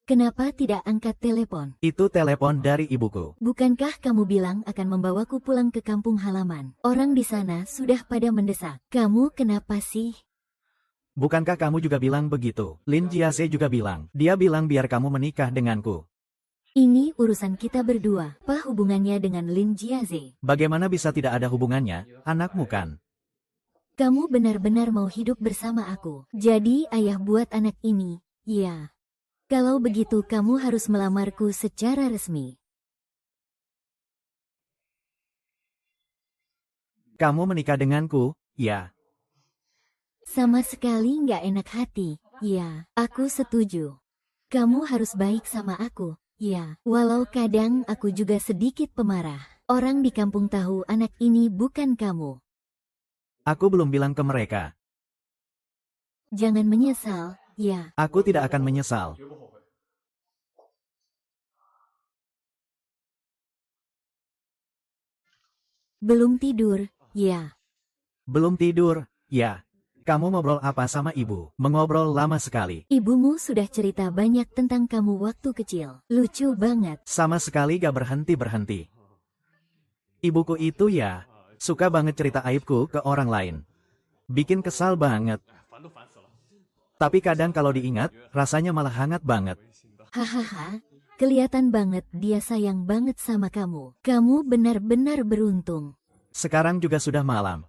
[SPEAKER 2] Kenapa tidak angkat telepon?
[SPEAKER 1] Itu telepon dari ibuku.
[SPEAKER 2] Bukankah kamu bilang akan membawaku pulang ke kampung halaman? Orang di sana sudah pada mendesak. Kamu kenapa sih?
[SPEAKER 1] Bukankah kamu juga bilang begitu? Lin Jiase juga bilang. Dia bilang biar kamu menikah denganku.
[SPEAKER 2] Ini urusan kita berdua. Apa hubungannya dengan Lin Jiaze?
[SPEAKER 1] Bagaimana bisa tidak ada hubungannya? Anakmu kan?
[SPEAKER 2] Kamu benar-benar mau hidup bersama aku. Jadi ayah buat anak ini. Ya. Kalau begitu kamu harus melamarku secara resmi.
[SPEAKER 1] Kamu menikah denganku? Ya.
[SPEAKER 2] Sama sekali nggak enak hati. Ya, aku setuju. Kamu harus baik sama aku. Ya, walau kadang aku juga sedikit pemarah. Orang di kampung tahu anak ini bukan kamu.
[SPEAKER 1] Aku belum bilang ke mereka.
[SPEAKER 2] Jangan menyesal, ya.
[SPEAKER 1] Aku tidak akan menyesal.
[SPEAKER 2] Belum tidur, ya.
[SPEAKER 1] Belum tidur? Ya. Kamu ngobrol apa sama ibu? Mengobrol lama sekali.
[SPEAKER 2] Ibumu sudah cerita banyak tentang kamu waktu kecil. Lucu banget.
[SPEAKER 1] Sama sekali gak berhenti-berhenti. Ibuku itu ya, suka banget cerita aibku ke orang lain. Bikin kesal banget. Tapi kadang kalau diingat, rasanya malah hangat banget.
[SPEAKER 2] Hahaha, kelihatan banget dia sayang banget sama kamu. Kamu benar-benar beruntung.
[SPEAKER 1] Sekarang juga sudah malam.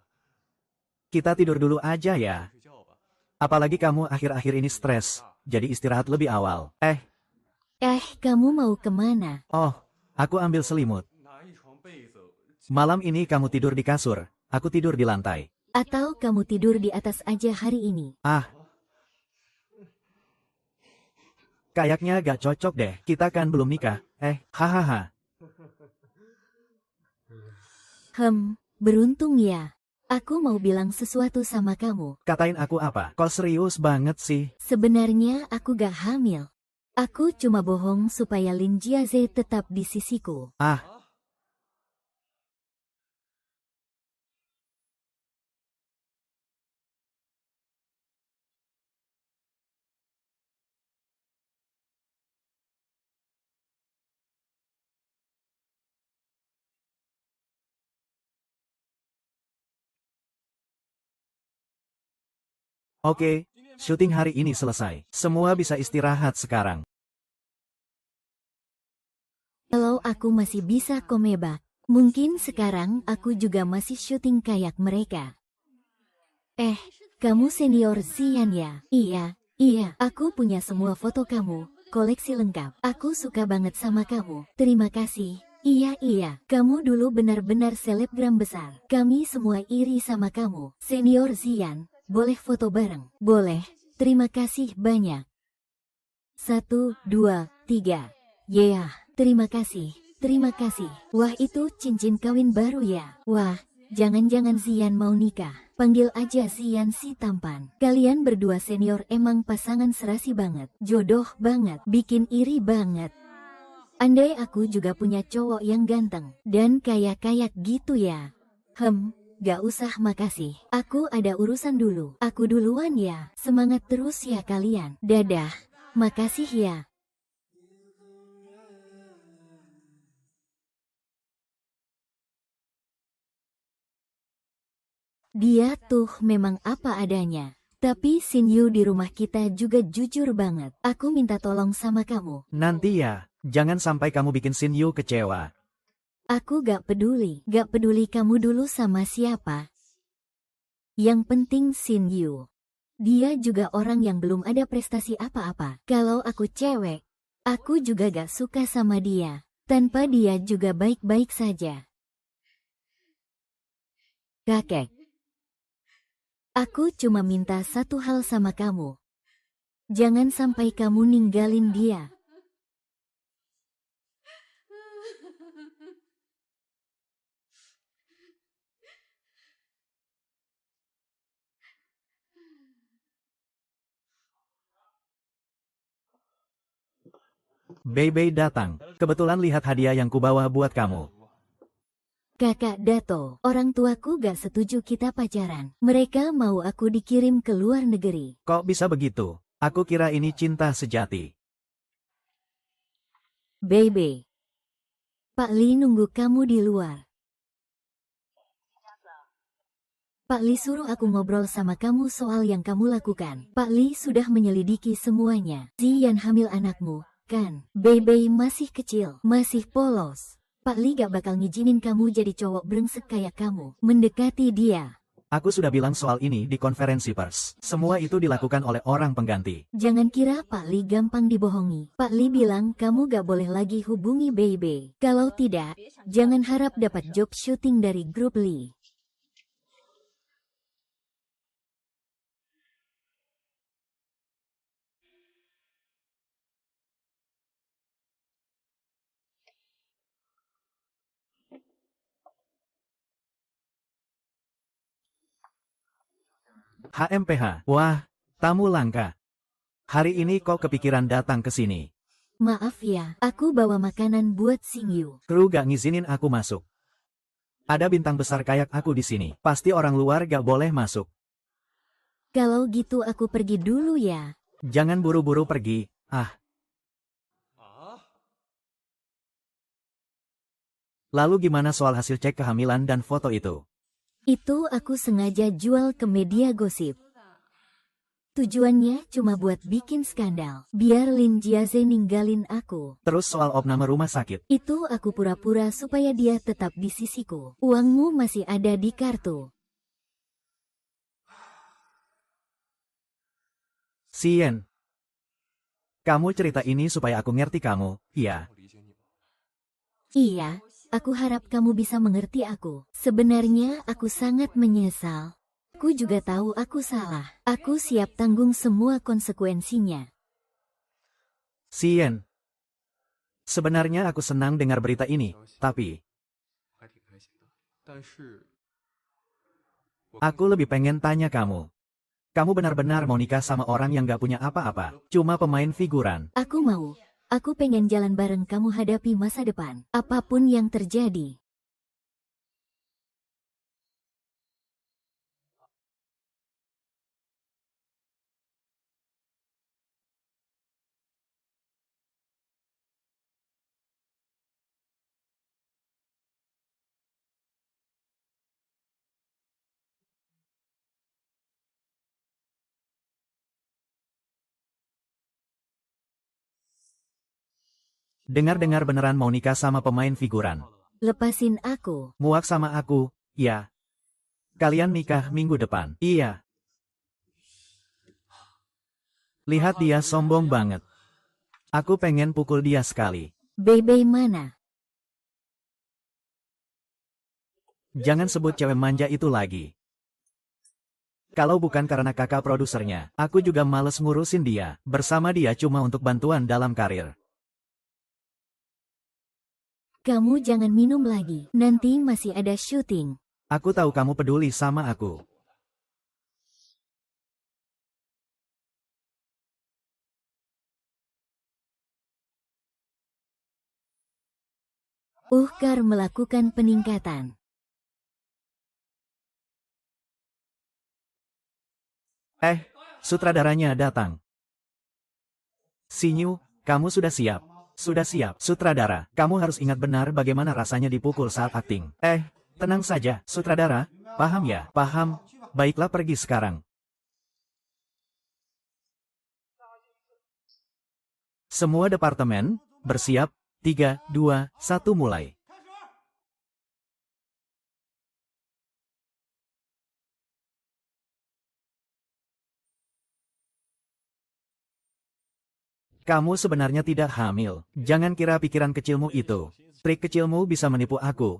[SPEAKER 1] Kita tidur dulu aja ya. Apalagi kamu akhir-akhir ini stres, jadi istirahat lebih awal.
[SPEAKER 2] Kamu mau kemana?
[SPEAKER 1] Oh, aku ambil selimut. Malam ini kamu tidur di kasur, aku tidur di lantai.
[SPEAKER 2] Atau kamu tidur di atas aja hari ini?
[SPEAKER 1] Kayaknya gak cocok deh, kita kan belum nikah. Hahaha.
[SPEAKER 2] Beruntung ya. Aku mau bilang sesuatu sama kamu.
[SPEAKER 1] Katain aku apa? Kok serius banget sih?
[SPEAKER 2] Sebenarnya aku gak hamil. Aku cuma bohong supaya Lin Jiaze tetap di sisiku.
[SPEAKER 1] Oke, syuting hari ini selesai. Semua bisa istirahat sekarang.
[SPEAKER 2] Kalau aku masih bisa komebak, mungkin sekarang aku juga masih syuting kayak mereka. Kamu senior Xian ya? Iya, aku punya semua foto kamu, koleksi lengkap. Aku suka banget sama kamu. Terima kasih. Iya, kamu dulu benar-benar selebgram besar. Kami semua iri sama kamu. Senior Xian, boleh foto bareng? Boleh, terima kasih banyak. 1, 2, 3. Yeah, terima kasih. Wah, itu cincin kawin baru ya? Wah, jangan-jangan Xian mau nikah. Panggil aja Xian si tampan. Kalian berdua senior emang pasangan serasi banget. Jodoh banget, bikin iri banget. Andai aku juga punya cowok yang ganteng dan kayak gitu ya. Gak usah makasih. Aku ada urusan dulu. Aku duluan ya. Semangat terus ya kalian. Dadah. Makasih ya. Dia tuh memang apa adanya. Tapi Shin Yu di rumah kita juga jujur banget. Aku minta tolong sama kamu.
[SPEAKER 1] Nanti ya, jangan sampai kamu bikin Shin Yu kecewa.
[SPEAKER 2] Aku gak peduli kamu dulu sama siapa. Yang penting Shin Yu. Dia juga orang yang belum ada prestasi apa-apa. Kalau aku cewek, aku juga gak suka sama dia. Tanpa dia juga baik-baik saja. Kakek. Aku cuma minta satu hal sama kamu. Jangan sampai kamu ninggalin dia.
[SPEAKER 1] Bebe datang. Kebetulan lihat hadiah yang kubawa buat kamu.
[SPEAKER 2] Kakak Dato, orang tuaku gak setuju kita pacaran. Mereka mau aku dikirim ke luar negeri.
[SPEAKER 1] Kok bisa begitu? Aku kira ini cinta sejati.
[SPEAKER 2] Baby. Pak Li nunggu kamu di luar. Pak Li suruh aku ngobrol sama kamu soal yang kamu lakukan. Pak Li sudah menyelidiki semuanya. Ziyan hamil anakmu, kan? Baby masih kecil, masih polos. Pak Li gak bakal ngizinin kamu jadi cowok brengsek kayak kamu. Mendekati dia.
[SPEAKER 1] Aku sudah bilang soal ini di konferensi pers. Semua itu dilakukan oleh orang pengganti.
[SPEAKER 2] Jangan kira Pak Li gampang dibohongi. Pak Li bilang kamu gak boleh lagi hubungi Baby. Kalau tidak, jangan harap dapat job syuting dari grup Li.
[SPEAKER 1] HMPH, wah, tamu langka. Hari ini kok kepikiran datang ke sini?
[SPEAKER 2] Maaf ya, aku bawa makanan buat Xingyu.
[SPEAKER 1] Kru gak ngizinin aku masuk. Ada bintang besar kayak aku di sini. Pasti orang luar gak boleh masuk.
[SPEAKER 2] Kalau gitu aku pergi dulu ya.
[SPEAKER 1] Jangan buru-buru pergi. Lalu gimana soal hasil cek kehamilan dan foto itu?
[SPEAKER 2] Itu aku sengaja jual ke media gosip. Tujuannya cuma buat bikin skandal. Biar Lin Jiaze ninggalin aku.
[SPEAKER 1] Terus soal opname rumah sakit.
[SPEAKER 2] Itu aku pura-pura supaya dia tetap di sisiku. Uangmu masih ada di kartu.
[SPEAKER 1] Sien. Kamu cerita ini supaya aku ngerti kamu, iya.
[SPEAKER 2] Iya, aku harap kamu bisa mengerti aku. Sebenarnya aku sangat menyesal. Aku juga tahu aku salah. Aku siap tanggung semua konsekuensinya.
[SPEAKER 1] Sien. Sebenarnya aku senang dengar berita ini, tapi aku lebih pengen tanya kamu. Kamu benar-benar mau nikah sama orang yang gak punya apa-apa, cuma pemain figuran.
[SPEAKER 2] Aku mau. Aku pengen jalan bareng kamu hadapi masa depan. Apapun yang terjadi.
[SPEAKER 1] Dengar-dengar beneran mau nikah sama pemain figuran.
[SPEAKER 2] Lepasin aku.
[SPEAKER 1] Muak sama aku, ya. Kalian nikah minggu depan, iya. Lihat dia sombong banget. Aku pengen pukul dia sekali.
[SPEAKER 2] Baby mana?
[SPEAKER 1] Jangan sebut cewek manja itu lagi. Kalau bukan karena kakak produsernya, aku juga males ngurusin dia. Bersama dia cuma untuk bantuan dalam karir.
[SPEAKER 2] Kamu jangan minum lagi. Nanti masih ada syuting.
[SPEAKER 1] Aku tahu kamu peduli sama aku.
[SPEAKER 2] Uhkar melakukan peningkatan.
[SPEAKER 1] Sutradaranya datang. Sinyu, kamu sudah siap? Sudah siap, sutradara. Kamu harus ingat benar bagaimana rasanya dipukul saat akting. Tenang saja, sutradara. Paham ya? Paham. Baiklah pergi sekarang. Semua departemen, bersiap. 3, 2, 1 mulai. Kamu sebenarnya tidak hamil. Jangan kira pikiran kecilmu itu. Trik kecilmu bisa menipu aku.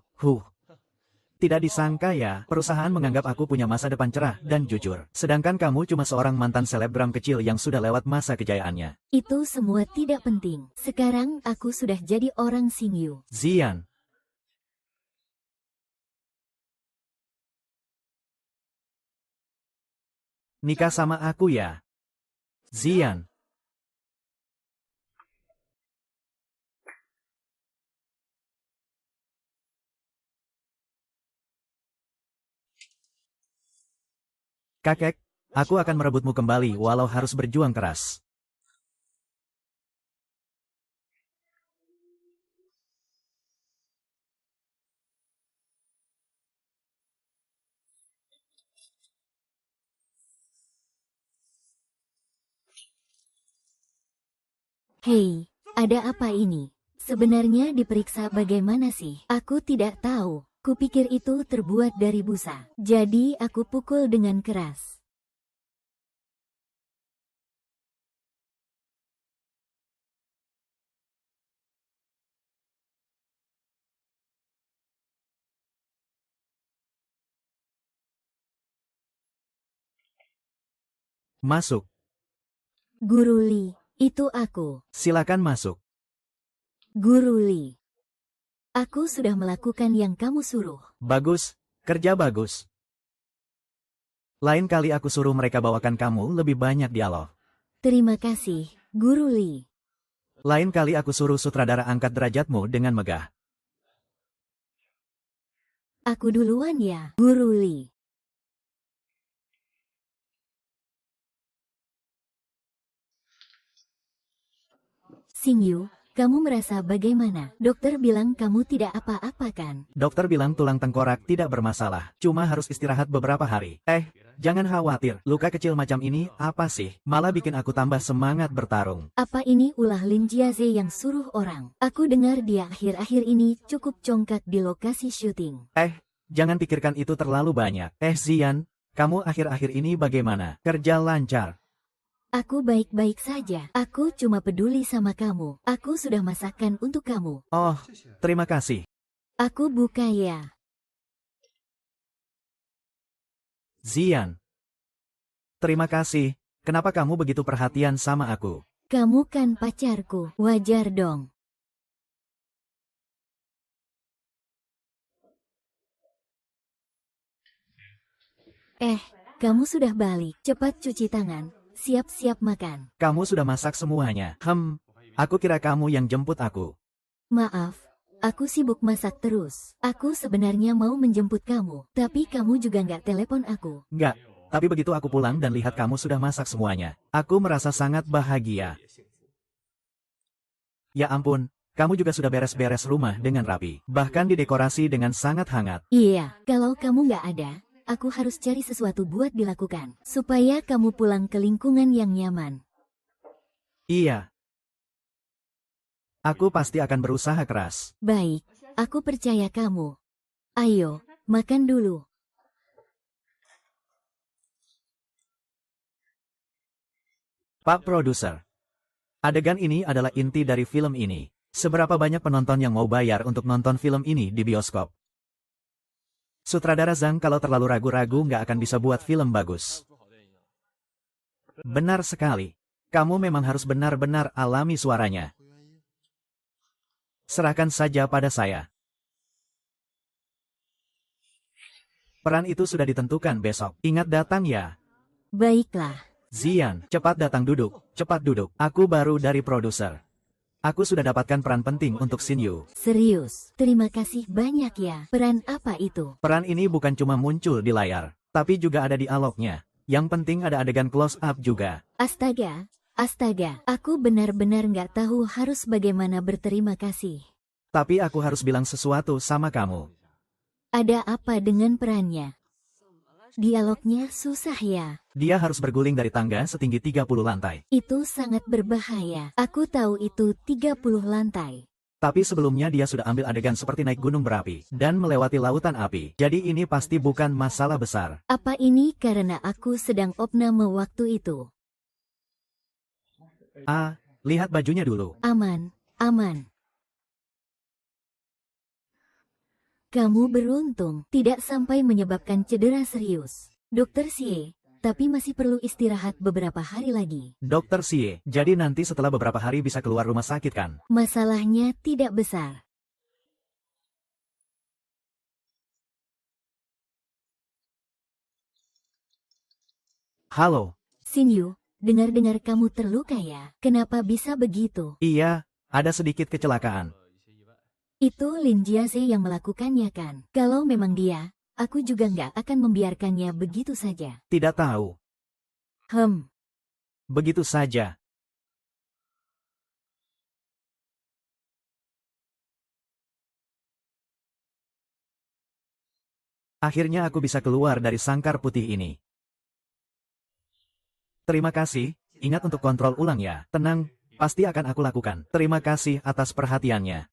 [SPEAKER 1] Tidak disangka ya, perusahaan menganggap aku punya masa depan cerah dan jujur. Sedangkan kamu cuma seorang mantan selebgram kecil yang sudah lewat masa kejayaannya.
[SPEAKER 2] Itu semua tidak penting. Sekarang aku sudah jadi orang Xingyu.
[SPEAKER 1] Ziyan. Nikah sama aku ya? Ziyan. Kakek, aku akan merebutmu kembali walau harus berjuang keras.
[SPEAKER 2] Hei, ada apa ini? Sebenarnya diperiksa bagaimana sih? Aku tidak tahu. Kupikir itu terbuat dari busa. Jadi aku pukul dengan keras.
[SPEAKER 1] Masuk.
[SPEAKER 2] Guru Li, itu aku.
[SPEAKER 1] Silakan masuk.
[SPEAKER 2] Guru Li. Aku sudah melakukan yang kamu suruh.
[SPEAKER 1] Bagus, kerja bagus. Lain kali aku suruh mereka bawakan kamu lebih banyak dialog.
[SPEAKER 2] Terima kasih, Guru Li.
[SPEAKER 1] Lain kali aku suruh sutradara angkat derajatmu dengan megah.
[SPEAKER 2] Aku duluan ya, Guru Li. Xingyu, kamu merasa bagaimana? Dokter bilang kamu tidak apa-apa kan?
[SPEAKER 1] Dokter bilang tulang tengkorak tidak bermasalah, cuma harus istirahat beberapa hari. Jangan khawatir, luka kecil macam ini apa sih? Malah bikin aku tambah semangat bertarung.
[SPEAKER 2] Apa ini ulah Lin Jiaze yang suruh orang? Aku dengar dia akhir-akhir ini cukup congkak di lokasi syuting.
[SPEAKER 1] Jangan pikirkan itu terlalu banyak. Zian, kamu akhir-akhir ini bagaimana? Kerja lancar?
[SPEAKER 2] Aku baik-baik saja. Aku cuma peduli sama kamu. Aku sudah masakkan untuk kamu.
[SPEAKER 1] Oh, terima kasih.
[SPEAKER 2] Aku buka ya.
[SPEAKER 1] Zian. Terima kasih. Kenapa kamu begitu perhatian sama aku?
[SPEAKER 2] Kamu kan pacarku. Wajar dong. Kamu sudah balik. Cepat cuci tangan. Siap-siap makan.
[SPEAKER 1] Kamu sudah masak semuanya. Aku kira kamu yang jemput aku.
[SPEAKER 2] Maaf, aku sibuk masak terus. Aku sebenarnya mau menjemput kamu, tapi kamu juga nggak telepon aku.
[SPEAKER 1] Nggak, tapi begitu aku pulang dan lihat kamu sudah masak semuanya, aku merasa sangat bahagia. Ya ampun, kamu juga sudah beres-beres rumah dengan rapi, bahkan didekorasi dengan sangat hangat.
[SPEAKER 2] Iya, kalau kamu nggak ada, aku harus cari sesuatu buat dilakukan, supaya kamu pulang ke lingkungan yang nyaman.
[SPEAKER 1] Iya. Aku pasti akan berusaha keras.
[SPEAKER 2] Baik, aku percaya kamu. Ayo, makan dulu.
[SPEAKER 1] Pak Produser. Adegan ini adalah inti dari film ini. Seberapa banyak penonton yang mau bayar untuk nonton film ini di bioskop? Sutradara Zhang kalau terlalu ragu-ragu nggak akan bisa buat film bagus. Benar sekali. Kamu memang harus benar-benar alami suaranya. Serahkan saja pada saya. Peran itu sudah ditentukan besok. Ingat datang ya.
[SPEAKER 2] Baiklah.
[SPEAKER 1] Zian, cepat datang duduk. Cepat duduk. Aku baru dari produser. Aku sudah dapatkan peran penting untuk Xinyu.
[SPEAKER 2] Serius, terima kasih banyak ya. Peran apa itu?
[SPEAKER 1] Peran ini bukan cuma muncul di layar, tapi juga ada dialognya. Yang penting ada adegan close up juga.
[SPEAKER 2] Astaga, aku benar-benar nggak tahu harus bagaimana berterima kasih.
[SPEAKER 1] Tapi aku harus bilang sesuatu sama kamu.
[SPEAKER 2] Ada apa dengan perannya? Dialognya susah ya.
[SPEAKER 1] Dia harus berguling dari tangga setinggi 30 lantai.
[SPEAKER 2] Itu sangat berbahaya. Aku tahu itu 30 lantai.
[SPEAKER 1] Tapi sebelumnya dia sudah ambil adegan seperti naik gunung berapi dan melewati lautan api. Jadi ini pasti bukan masalah besar.
[SPEAKER 2] Apa ini karena aku sedang opname waktu itu?
[SPEAKER 1] Lihat bajunya dulu.
[SPEAKER 2] Aman. Kamu beruntung, tidak sampai menyebabkan cedera serius. Dokter Xie, tapi masih perlu istirahat beberapa hari lagi.
[SPEAKER 1] Dokter Xie, jadi nanti setelah beberapa hari bisa keluar rumah sakit kan?
[SPEAKER 2] Masalahnya tidak besar.
[SPEAKER 1] Halo.
[SPEAKER 2] Xinyu, dengar-dengar kamu terluka ya? Kenapa bisa begitu?
[SPEAKER 1] Iya, ada sedikit kecelakaan.
[SPEAKER 2] Itu Lin Jiaze yang melakukannya kan? Kalau memang dia, aku juga nggak akan membiarkannya begitu saja.
[SPEAKER 1] Tidak tahu. Begitu saja. Akhirnya aku bisa keluar dari sangkar putih ini. Terima kasih, ingat untuk kontrol ulang ya. Tenang, Pasti akan aku lakukan. Terima kasih atas perhatiannya.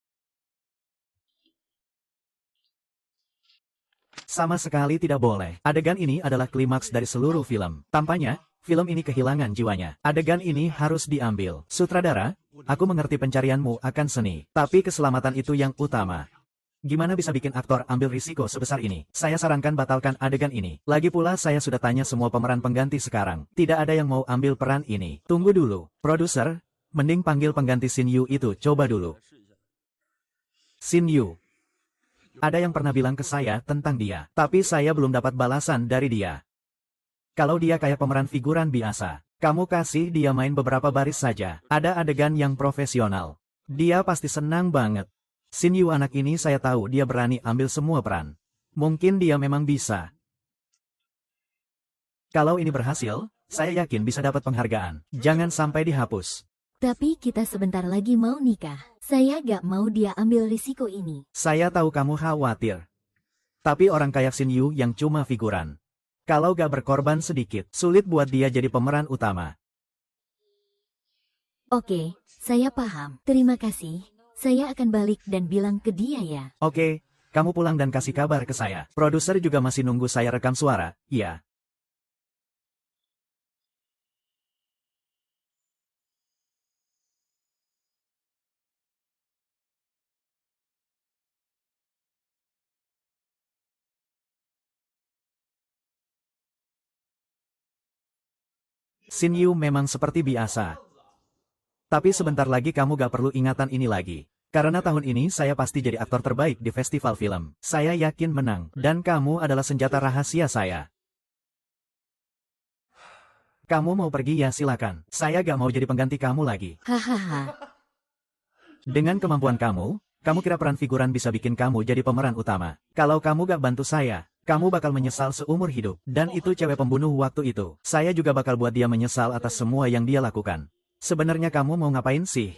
[SPEAKER 1] Sama sekali tidak boleh. Adegan ini adalah klimaks dari seluruh film. Tampaknya, film ini kehilangan jiwanya. Adegan ini harus diambil. Sutradara, aku mengerti pencarianmu akan seni. Tapi keselamatan itu yang utama. Gimana bisa bikin aktor ambil risiko sebesar ini? Saya sarankan batalkan adegan ini. Lagi pula saya sudah tanya semua pemeran pengganti sekarang. Tidak ada yang mau ambil peran ini. Tunggu dulu. Produser, mending panggil pengganti Shin Yu itu coba dulu. Shin Yu. Ada yang pernah bilang ke saya tentang dia, tapi saya belum dapat balasan dari dia. Kalau dia kayak pemeran figuran biasa, kamu kasih dia main beberapa baris saja. Ada adegan yang profesional. Dia pasti senang banget. Shin Yu anak ini saya tahu dia berani ambil semua peran. Mungkin dia memang bisa. Kalau ini berhasil, saya yakin bisa dapat penghargaan. Jangan sampai dihapus.
[SPEAKER 2] Tapi kita sebentar lagi mau nikah. Saya gak mau dia ambil risiko ini.
[SPEAKER 1] Saya tahu kamu khawatir. Tapi orang kayak Shin Yu yang cuma figuran. Kalau gak berkorban sedikit, sulit buat dia jadi pemeran utama.
[SPEAKER 2] Oke, saya paham. Terima kasih. Saya akan balik dan bilang ke dia ya.
[SPEAKER 1] Oke, kamu pulang dan kasih kabar ke saya. Produser juga masih nunggu saya rekam suara, iya. Shin Yu memang seperti biasa. Tapi sebentar lagi kamu gak perlu ingatan ini lagi. Karena tahun ini saya pasti jadi aktor terbaik di festival film. Saya yakin menang, dan kamu adalah senjata rahasia saya. Kamu mau pergi ya silakan. Saya gak mau jadi pengganti kamu lagi.
[SPEAKER 2] Hahaha.
[SPEAKER 1] Dengan kemampuan kamu kira peran figuran bisa bikin kamu jadi pemeran utama. Kalau kamu gak bantu saya, kamu bakal menyesal seumur hidup. Dan itu cewek pembunuh waktu itu. Saya juga bakal buat dia menyesal atas semua yang dia lakukan. Sebenarnya kamu mau ngapain sih?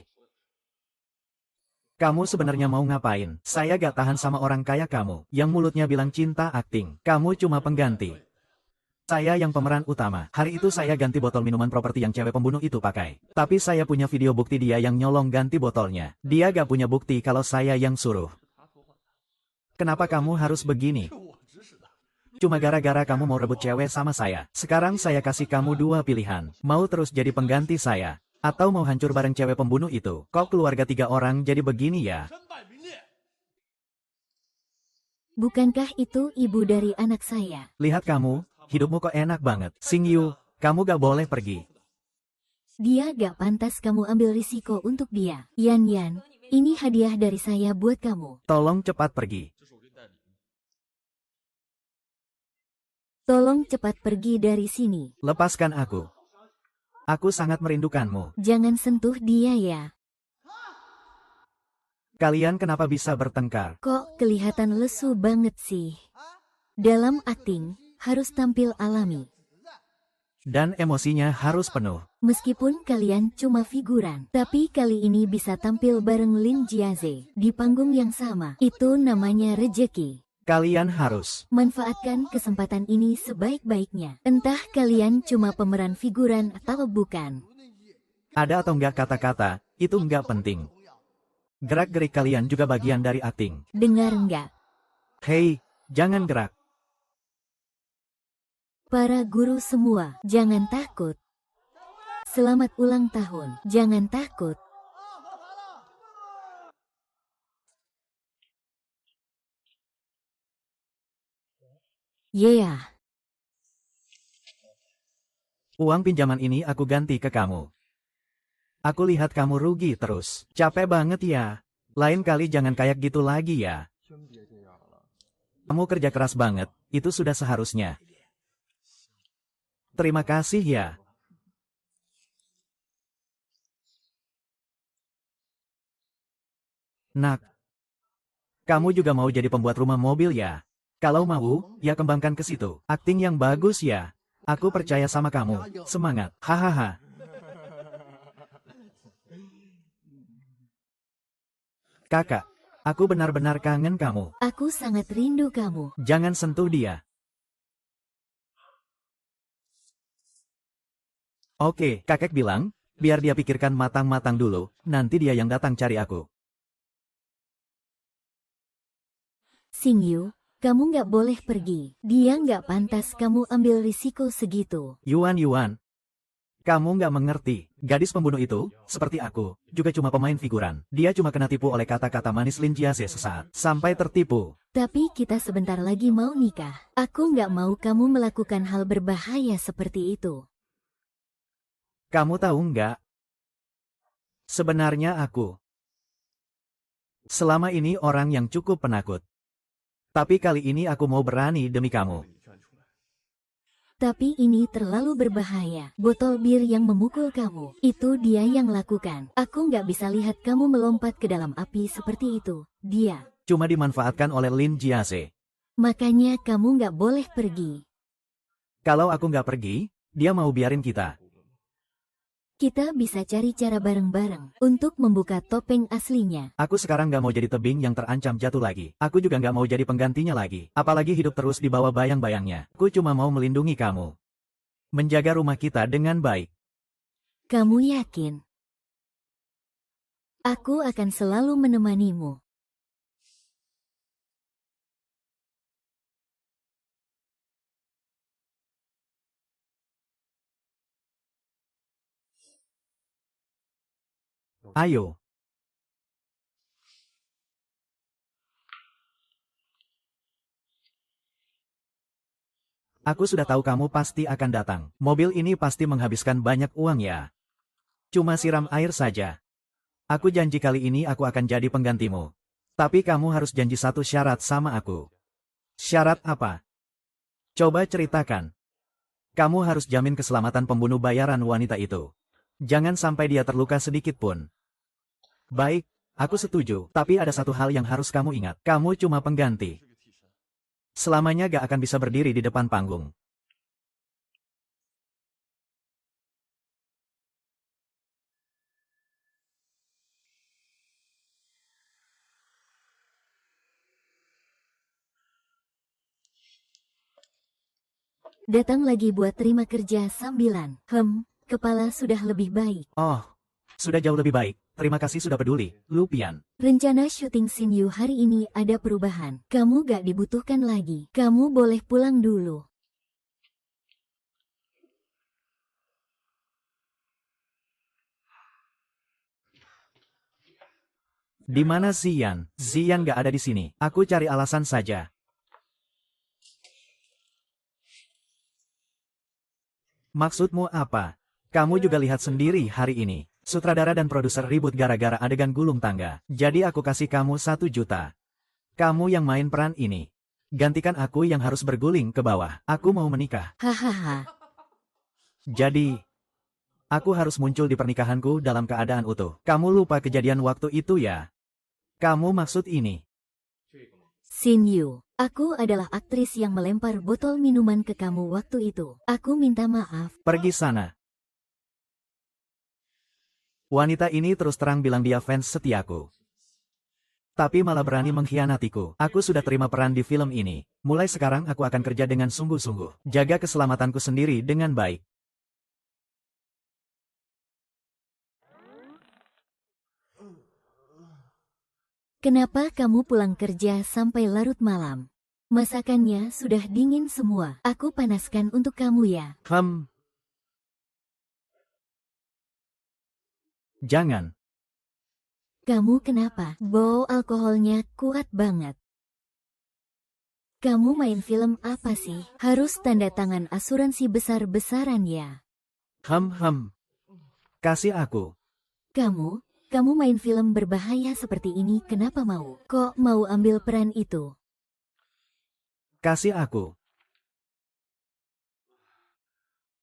[SPEAKER 1] Kamu sebenarnya mau ngapain? Saya gak tahan sama orang kayak kamu, yang mulutnya bilang cinta akting. Kamu cuma pengganti. Saya yang pemeran utama. Hari itu saya ganti botol minuman properti yang cewek pembunuh itu pakai. Tapi saya punya video bukti dia yang nyolong ganti botolnya. Dia gak punya bukti kalau saya yang suruh. Kenapa kamu harus begini? Cuma gara-gara kamu mau rebut cewek sama saya. Sekarang saya kasih kamu dua pilihan. Mau terus jadi pengganti saya, atau mau hancur bareng cewek pembunuh itu. Kok keluarga 3 orang jadi begini ya?
[SPEAKER 2] Bukankah itu ibu dari anak saya?
[SPEAKER 1] Lihat kamu, hidupmu kok enak banget. Shin Yu, kamu gak boleh pergi.
[SPEAKER 2] Dia gak pantas kamu ambil risiko untuk dia. Yan, ini hadiah dari saya buat kamu.
[SPEAKER 1] Tolong cepat pergi.
[SPEAKER 2] Tolong cepat pergi dari sini.
[SPEAKER 1] Lepaskan aku. Aku sangat merindukanmu.
[SPEAKER 2] Jangan sentuh dia ya.
[SPEAKER 1] Kalian kenapa bisa bertengkar?
[SPEAKER 2] Kok kelihatan lesu banget sih? Dalam akting, harus tampil alami.
[SPEAKER 1] Dan emosinya harus penuh.
[SPEAKER 2] Meskipun kalian cuma figuran, tapi kali ini bisa tampil bareng Lin Jiaze di panggung yang sama. Itu namanya rejeki.
[SPEAKER 1] Kalian harus
[SPEAKER 2] Manfaatkan kesempatan ini sebaik-baiknya. Entah kalian cuma pemeran figuran atau bukan.
[SPEAKER 1] ada atau enggak kata-kata, itu enggak penting. Gerak-gerik kalian juga bagian dari akting.
[SPEAKER 2] Dengar nggak?
[SPEAKER 1] Hei, jangan gerak.
[SPEAKER 2] Para guru semua, jangan takut. Selamat ulang tahun, jangan takut. Yeah.
[SPEAKER 1] Uang pinjaman ini aku ganti ke kamu. Aku lihat kamu rugi terus. Capek banget ya. Lain kali jangan kayak gitu lagi ya. Kamu kerja keras banget, itu sudah seharusnya. Terima kasih ya. Nak, kamu juga mau jadi pembuat rumah mobil ya? Kalau mau, ya kembangkan ke situ. Akting yang bagus ya. Aku percaya sama kamu. Semangat. Hahaha. Kakak, aku benar-benar kangen kamu.
[SPEAKER 2] Aku sangat rindu kamu.
[SPEAKER 1] Jangan sentuh dia. Oke, kakek bilang, Biar dia pikirkan matang-matang dulu, nanti dia yang datang cari aku.
[SPEAKER 2] Xingyu, kamu nggak boleh pergi. Dia nggak pantas kamu ambil risiko segitu.
[SPEAKER 1] Yuan, kamu nggak mengerti. Gadis pembunuh itu, seperti aku, juga cuma pemain figuran. Dia cuma kena tipu oleh kata-kata manis Lin Jiase sesaat. Sampai tertipu.
[SPEAKER 2] Tapi kita sebentar lagi mau nikah. Aku nggak mau kamu melakukan hal berbahaya seperti itu.
[SPEAKER 1] Kamu tahu nggak? Sebenarnya aku selama ini orang yang cukup penakut. Tapi kali ini aku mau berani demi kamu.
[SPEAKER 2] Tapi ini terlalu berbahaya. Botol bir yang memukul kamu, itu dia yang lakukan. Aku nggak bisa lihat kamu melompat ke dalam api seperti itu. Dia
[SPEAKER 1] Cuma dimanfaatkan oleh Lin Jiase.
[SPEAKER 2] makanya kamu nggak boleh pergi.
[SPEAKER 1] Kalau aku nggak pergi, dia mau biarin kita.
[SPEAKER 2] Kita bisa cari cara bareng-bareng untuk membuka topeng aslinya.
[SPEAKER 1] Aku sekarang nggak mau jadi tebing yang terancam jatuh lagi. Aku juga nggak mau jadi penggantinya lagi. Apalagi hidup terus di bawah bayang-bayangnya. Aku cuma mau melindungi kamu. Menjaga rumah kita dengan baik.
[SPEAKER 2] Kamu yakin? Aku akan selalu menemanimu.
[SPEAKER 1] Ayo. Aku sudah tahu kamu pasti akan datang. Mobil ini pasti menghabiskan banyak uang ya. Cuma siram air saja. Aku janji kali ini aku akan jadi penggantimu. Tapi kamu harus janji satu syarat sama aku. Syarat apa? Coba ceritakan. Kamu harus jamin keselamatan pembunuh bayaran wanita itu. Jangan sampai dia terluka sedikit pun. Baik, aku setuju. Tapi ada satu hal yang harus kamu ingat. Kamu cuma pengganti. Selamanya gak akan bisa berdiri di depan panggung.
[SPEAKER 2] Datang lagi buat terima kerja sambilan. Kepala sudah lebih baik.
[SPEAKER 1] Oh, sudah jauh lebih baik. Terima kasih sudah peduli, Lupian.
[SPEAKER 2] Rencana syuting Xingyu hari ini ada perubahan. Kamu gak dibutuhkan lagi. Kamu boleh pulang dulu.
[SPEAKER 1] Di mana Zian? Zian gak ada di sini. Aku cari alasan saja. Maksudmu apa? Kamu juga lihat sendiri hari ini. Sutradara dan produser ribut gara-gara adegan gulung tangga. Jadi aku kasih kamu 1 juta. Kamu yang main peran ini. Gantikan aku yang harus berguling ke bawah. Aku mau menikah.
[SPEAKER 2] Hahaha.
[SPEAKER 1] Jadi, aku harus muncul di pernikahanku dalam keadaan utuh. Kamu lupa kejadian waktu itu ya? Kamu maksud ini?
[SPEAKER 2] Xingyu, aku adalah aktris yang melempar botol minuman ke kamu waktu itu. Aku minta maaf.
[SPEAKER 1] Pergi sana. Wanita ini terus terang bilang dia fans setiaku. Tapi malah berani mengkhianatiku. Aku sudah terima peran di film ini. Mulai sekarang aku akan kerja dengan sungguh-sungguh. Jaga keselamatanku sendiri dengan baik.
[SPEAKER 2] Kenapa kamu pulang kerja sampai larut malam? Masakannya sudah dingin semua. Aku panaskan untuk kamu ya.
[SPEAKER 1] Jangan.
[SPEAKER 2] Kamu kenapa? Bau alkoholnya kuat banget. Kamu main film apa sih? Harus tanda tangan asuransi besar-besaran ya.
[SPEAKER 1] Kasih aku.
[SPEAKER 2] Kamu main film berbahaya seperti ini kenapa mau? Kok mau ambil peran itu?
[SPEAKER 1] Kasih aku.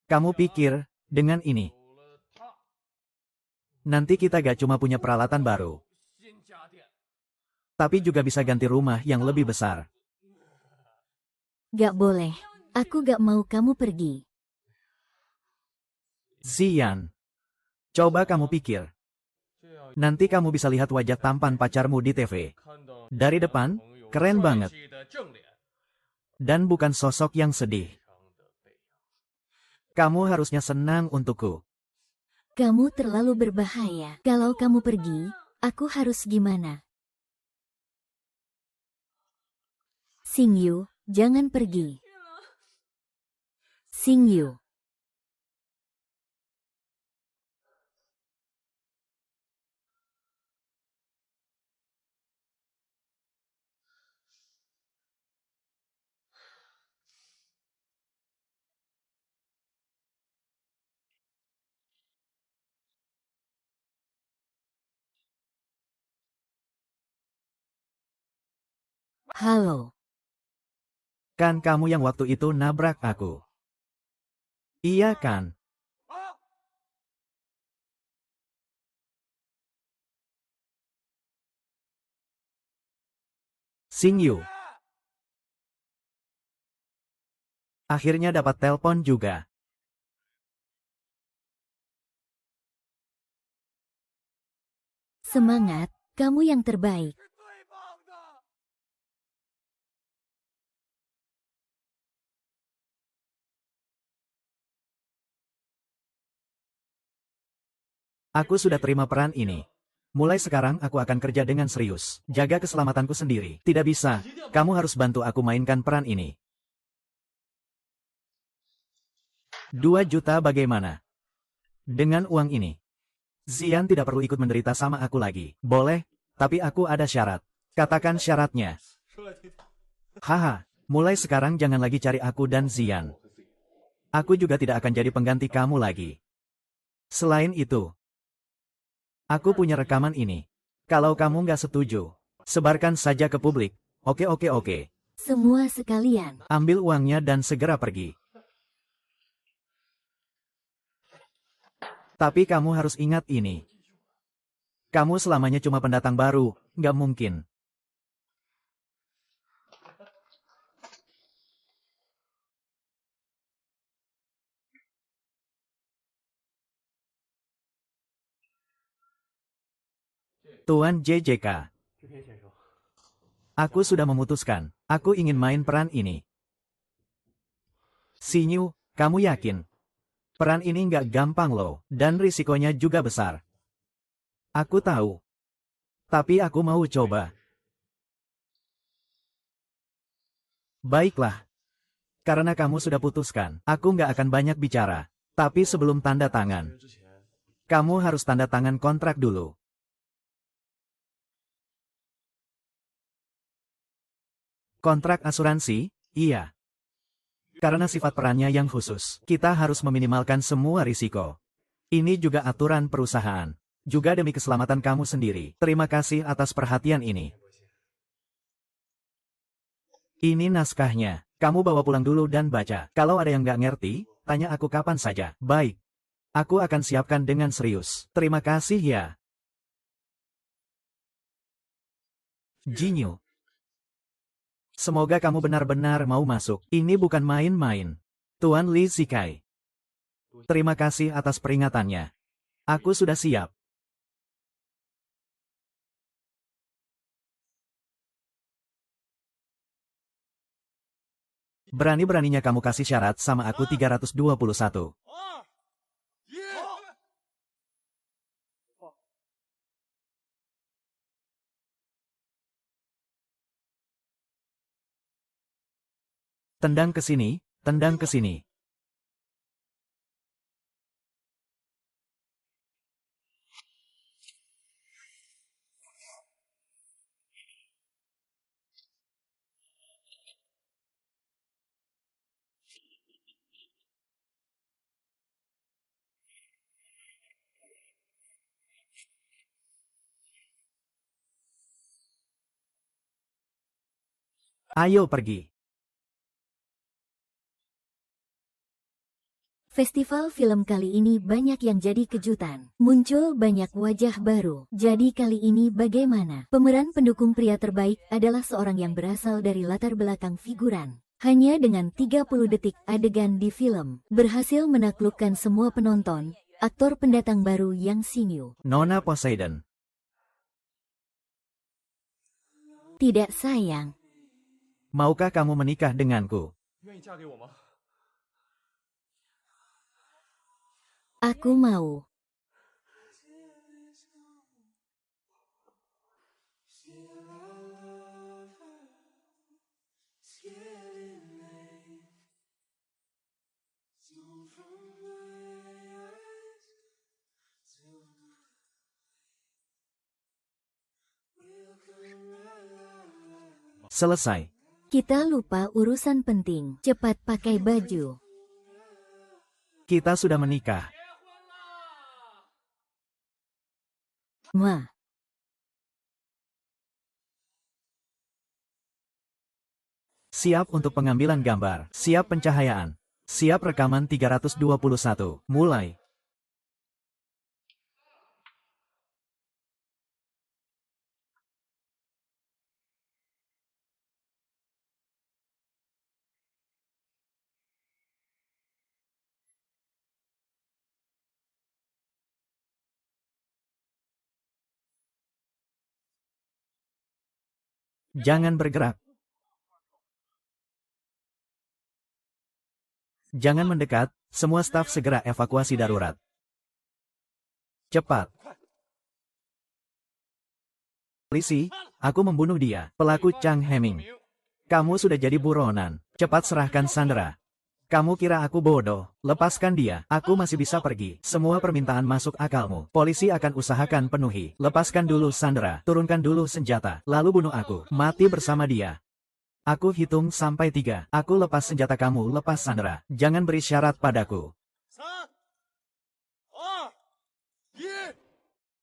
[SPEAKER 1] Kamu pikir, dengan ini, nanti kita gak cuma punya peralatan baru, tapi juga bisa ganti rumah yang lebih besar.
[SPEAKER 2] Gak boleh. Aku gak mau kamu pergi.
[SPEAKER 1] Zian, coba kamu pikir. Nanti kamu bisa lihat wajah tampan pacarmu di TV. Dari depan, keren banget. Dan bukan sosok yang sedih. Kamu harusnya senang untukku.
[SPEAKER 2] Kamu terlalu berbahaya. Kalau kamu pergi, aku harus gimana? Xingyu, jangan pergi. Xingyu. Halo.
[SPEAKER 1] Kan kamu yang waktu itu nabrak aku. Iya kan? Xingyu. Akhirnya dapat telepon juga.
[SPEAKER 2] Semangat, kamu yang terbaik.
[SPEAKER 1] Aku sudah terima peran ini. Mulai sekarang aku akan kerja dengan serius. Jaga keselamatanku sendiri. Tidak bisa, kamu harus bantu aku mainkan peran ini. 2 juta bagaimana? Dengan uang ini, Zian tidak perlu ikut menderita sama aku lagi. Boleh, tapi aku ada syarat. Katakan syaratnya. Haha, mulai sekarang jangan lagi cari aku dan Zian. Aku juga tidak akan jadi pengganti kamu lagi. Selain itu, aku punya rekaman ini. Kalau kamu nggak setuju, sebarkan saja ke publik. Oke oke oke.
[SPEAKER 2] Semua sekalian.
[SPEAKER 1] Ambil uangnya dan segera pergi. Tapi kamu harus ingat ini. Kamu selamanya cuma pendatang baru, nggak mungkin. Tuan JJK. Aku sudah memutuskan, aku ingin main peran ini. Xingyu, kamu yakin? Peran ini nggak gampang loh, dan risikonya juga besar. Aku tahu. Tapi aku mau coba. Baiklah. Karena kamu sudah putuskan, aku nggak akan banyak bicara. Tapi sebelum tanda tangan, kamu harus tanda tangan kontrak dulu. Kontrak asuransi? Iya. Karena sifat perannya yang khusus, kita harus meminimalkan semua risiko. Ini juga aturan perusahaan. Juga demi keselamatan kamu sendiri. Terima kasih atas perhatian ini. Ini naskahnya. Kamu bawa pulang dulu dan baca. Kalau ada yang nggak ngerti, tanya aku kapan saja. Baik. Aku akan siapkan dengan serius. Terima kasih ya. Jinyu. Semoga kamu benar-benar mau masuk. Ini bukan main-main. Tuan Li Zikai. Terima kasih atas peringatannya. Aku sudah siap. Berani-beraninya kamu kasih syarat sama aku 321. Tendang ke sini, tendang ke sini. Ayo pergi.
[SPEAKER 2] Festival film kali ini banyak yang jadi kejutan. Muncul banyak wajah baru. Jadi kali ini bagaimana? Pemeran pendukung pria terbaik adalah seorang yang berasal dari latar belakang figuran. Hanya dengan 30 detik adegan di film, berhasil menaklukkan semua penonton, aktor pendatang baru yang Xingyu.
[SPEAKER 1] Nona Poseidon.
[SPEAKER 2] Tidak sayang.
[SPEAKER 1] Maukah kamu menikah denganku?
[SPEAKER 2] Aku mau.
[SPEAKER 1] Selesai.
[SPEAKER 2] Kita lupa urusan penting. Cepat pakai baju.
[SPEAKER 1] Kita sudah menikah.
[SPEAKER 2] Ma.
[SPEAKER 1] Siap untuk pengambilan gambar. Siap pencahayaan. Siap rekaman 321. Mulai. Jangan bergerak. Jangan mendekat, semua staf segera evakuasi darurat. Cepat. Polisi, aku membunuh dia, pelaku Chang Heming. Kamu sudah jadi buronan, cepat serahkan Sandra. Kamu kira aku bodoh, lepaskan dia, aku masih bisa pergi. Semua permintaan masuk akalmu, polisi akan usahakan penuhi. Lepaskan dulu Sandra, turunkan dulu senjata, lalu bunuh aku, mati bersama dia. Aku hitung sampai 3, aku lepas senjata kamu lepas Sandra, jangan beri syarat padaku.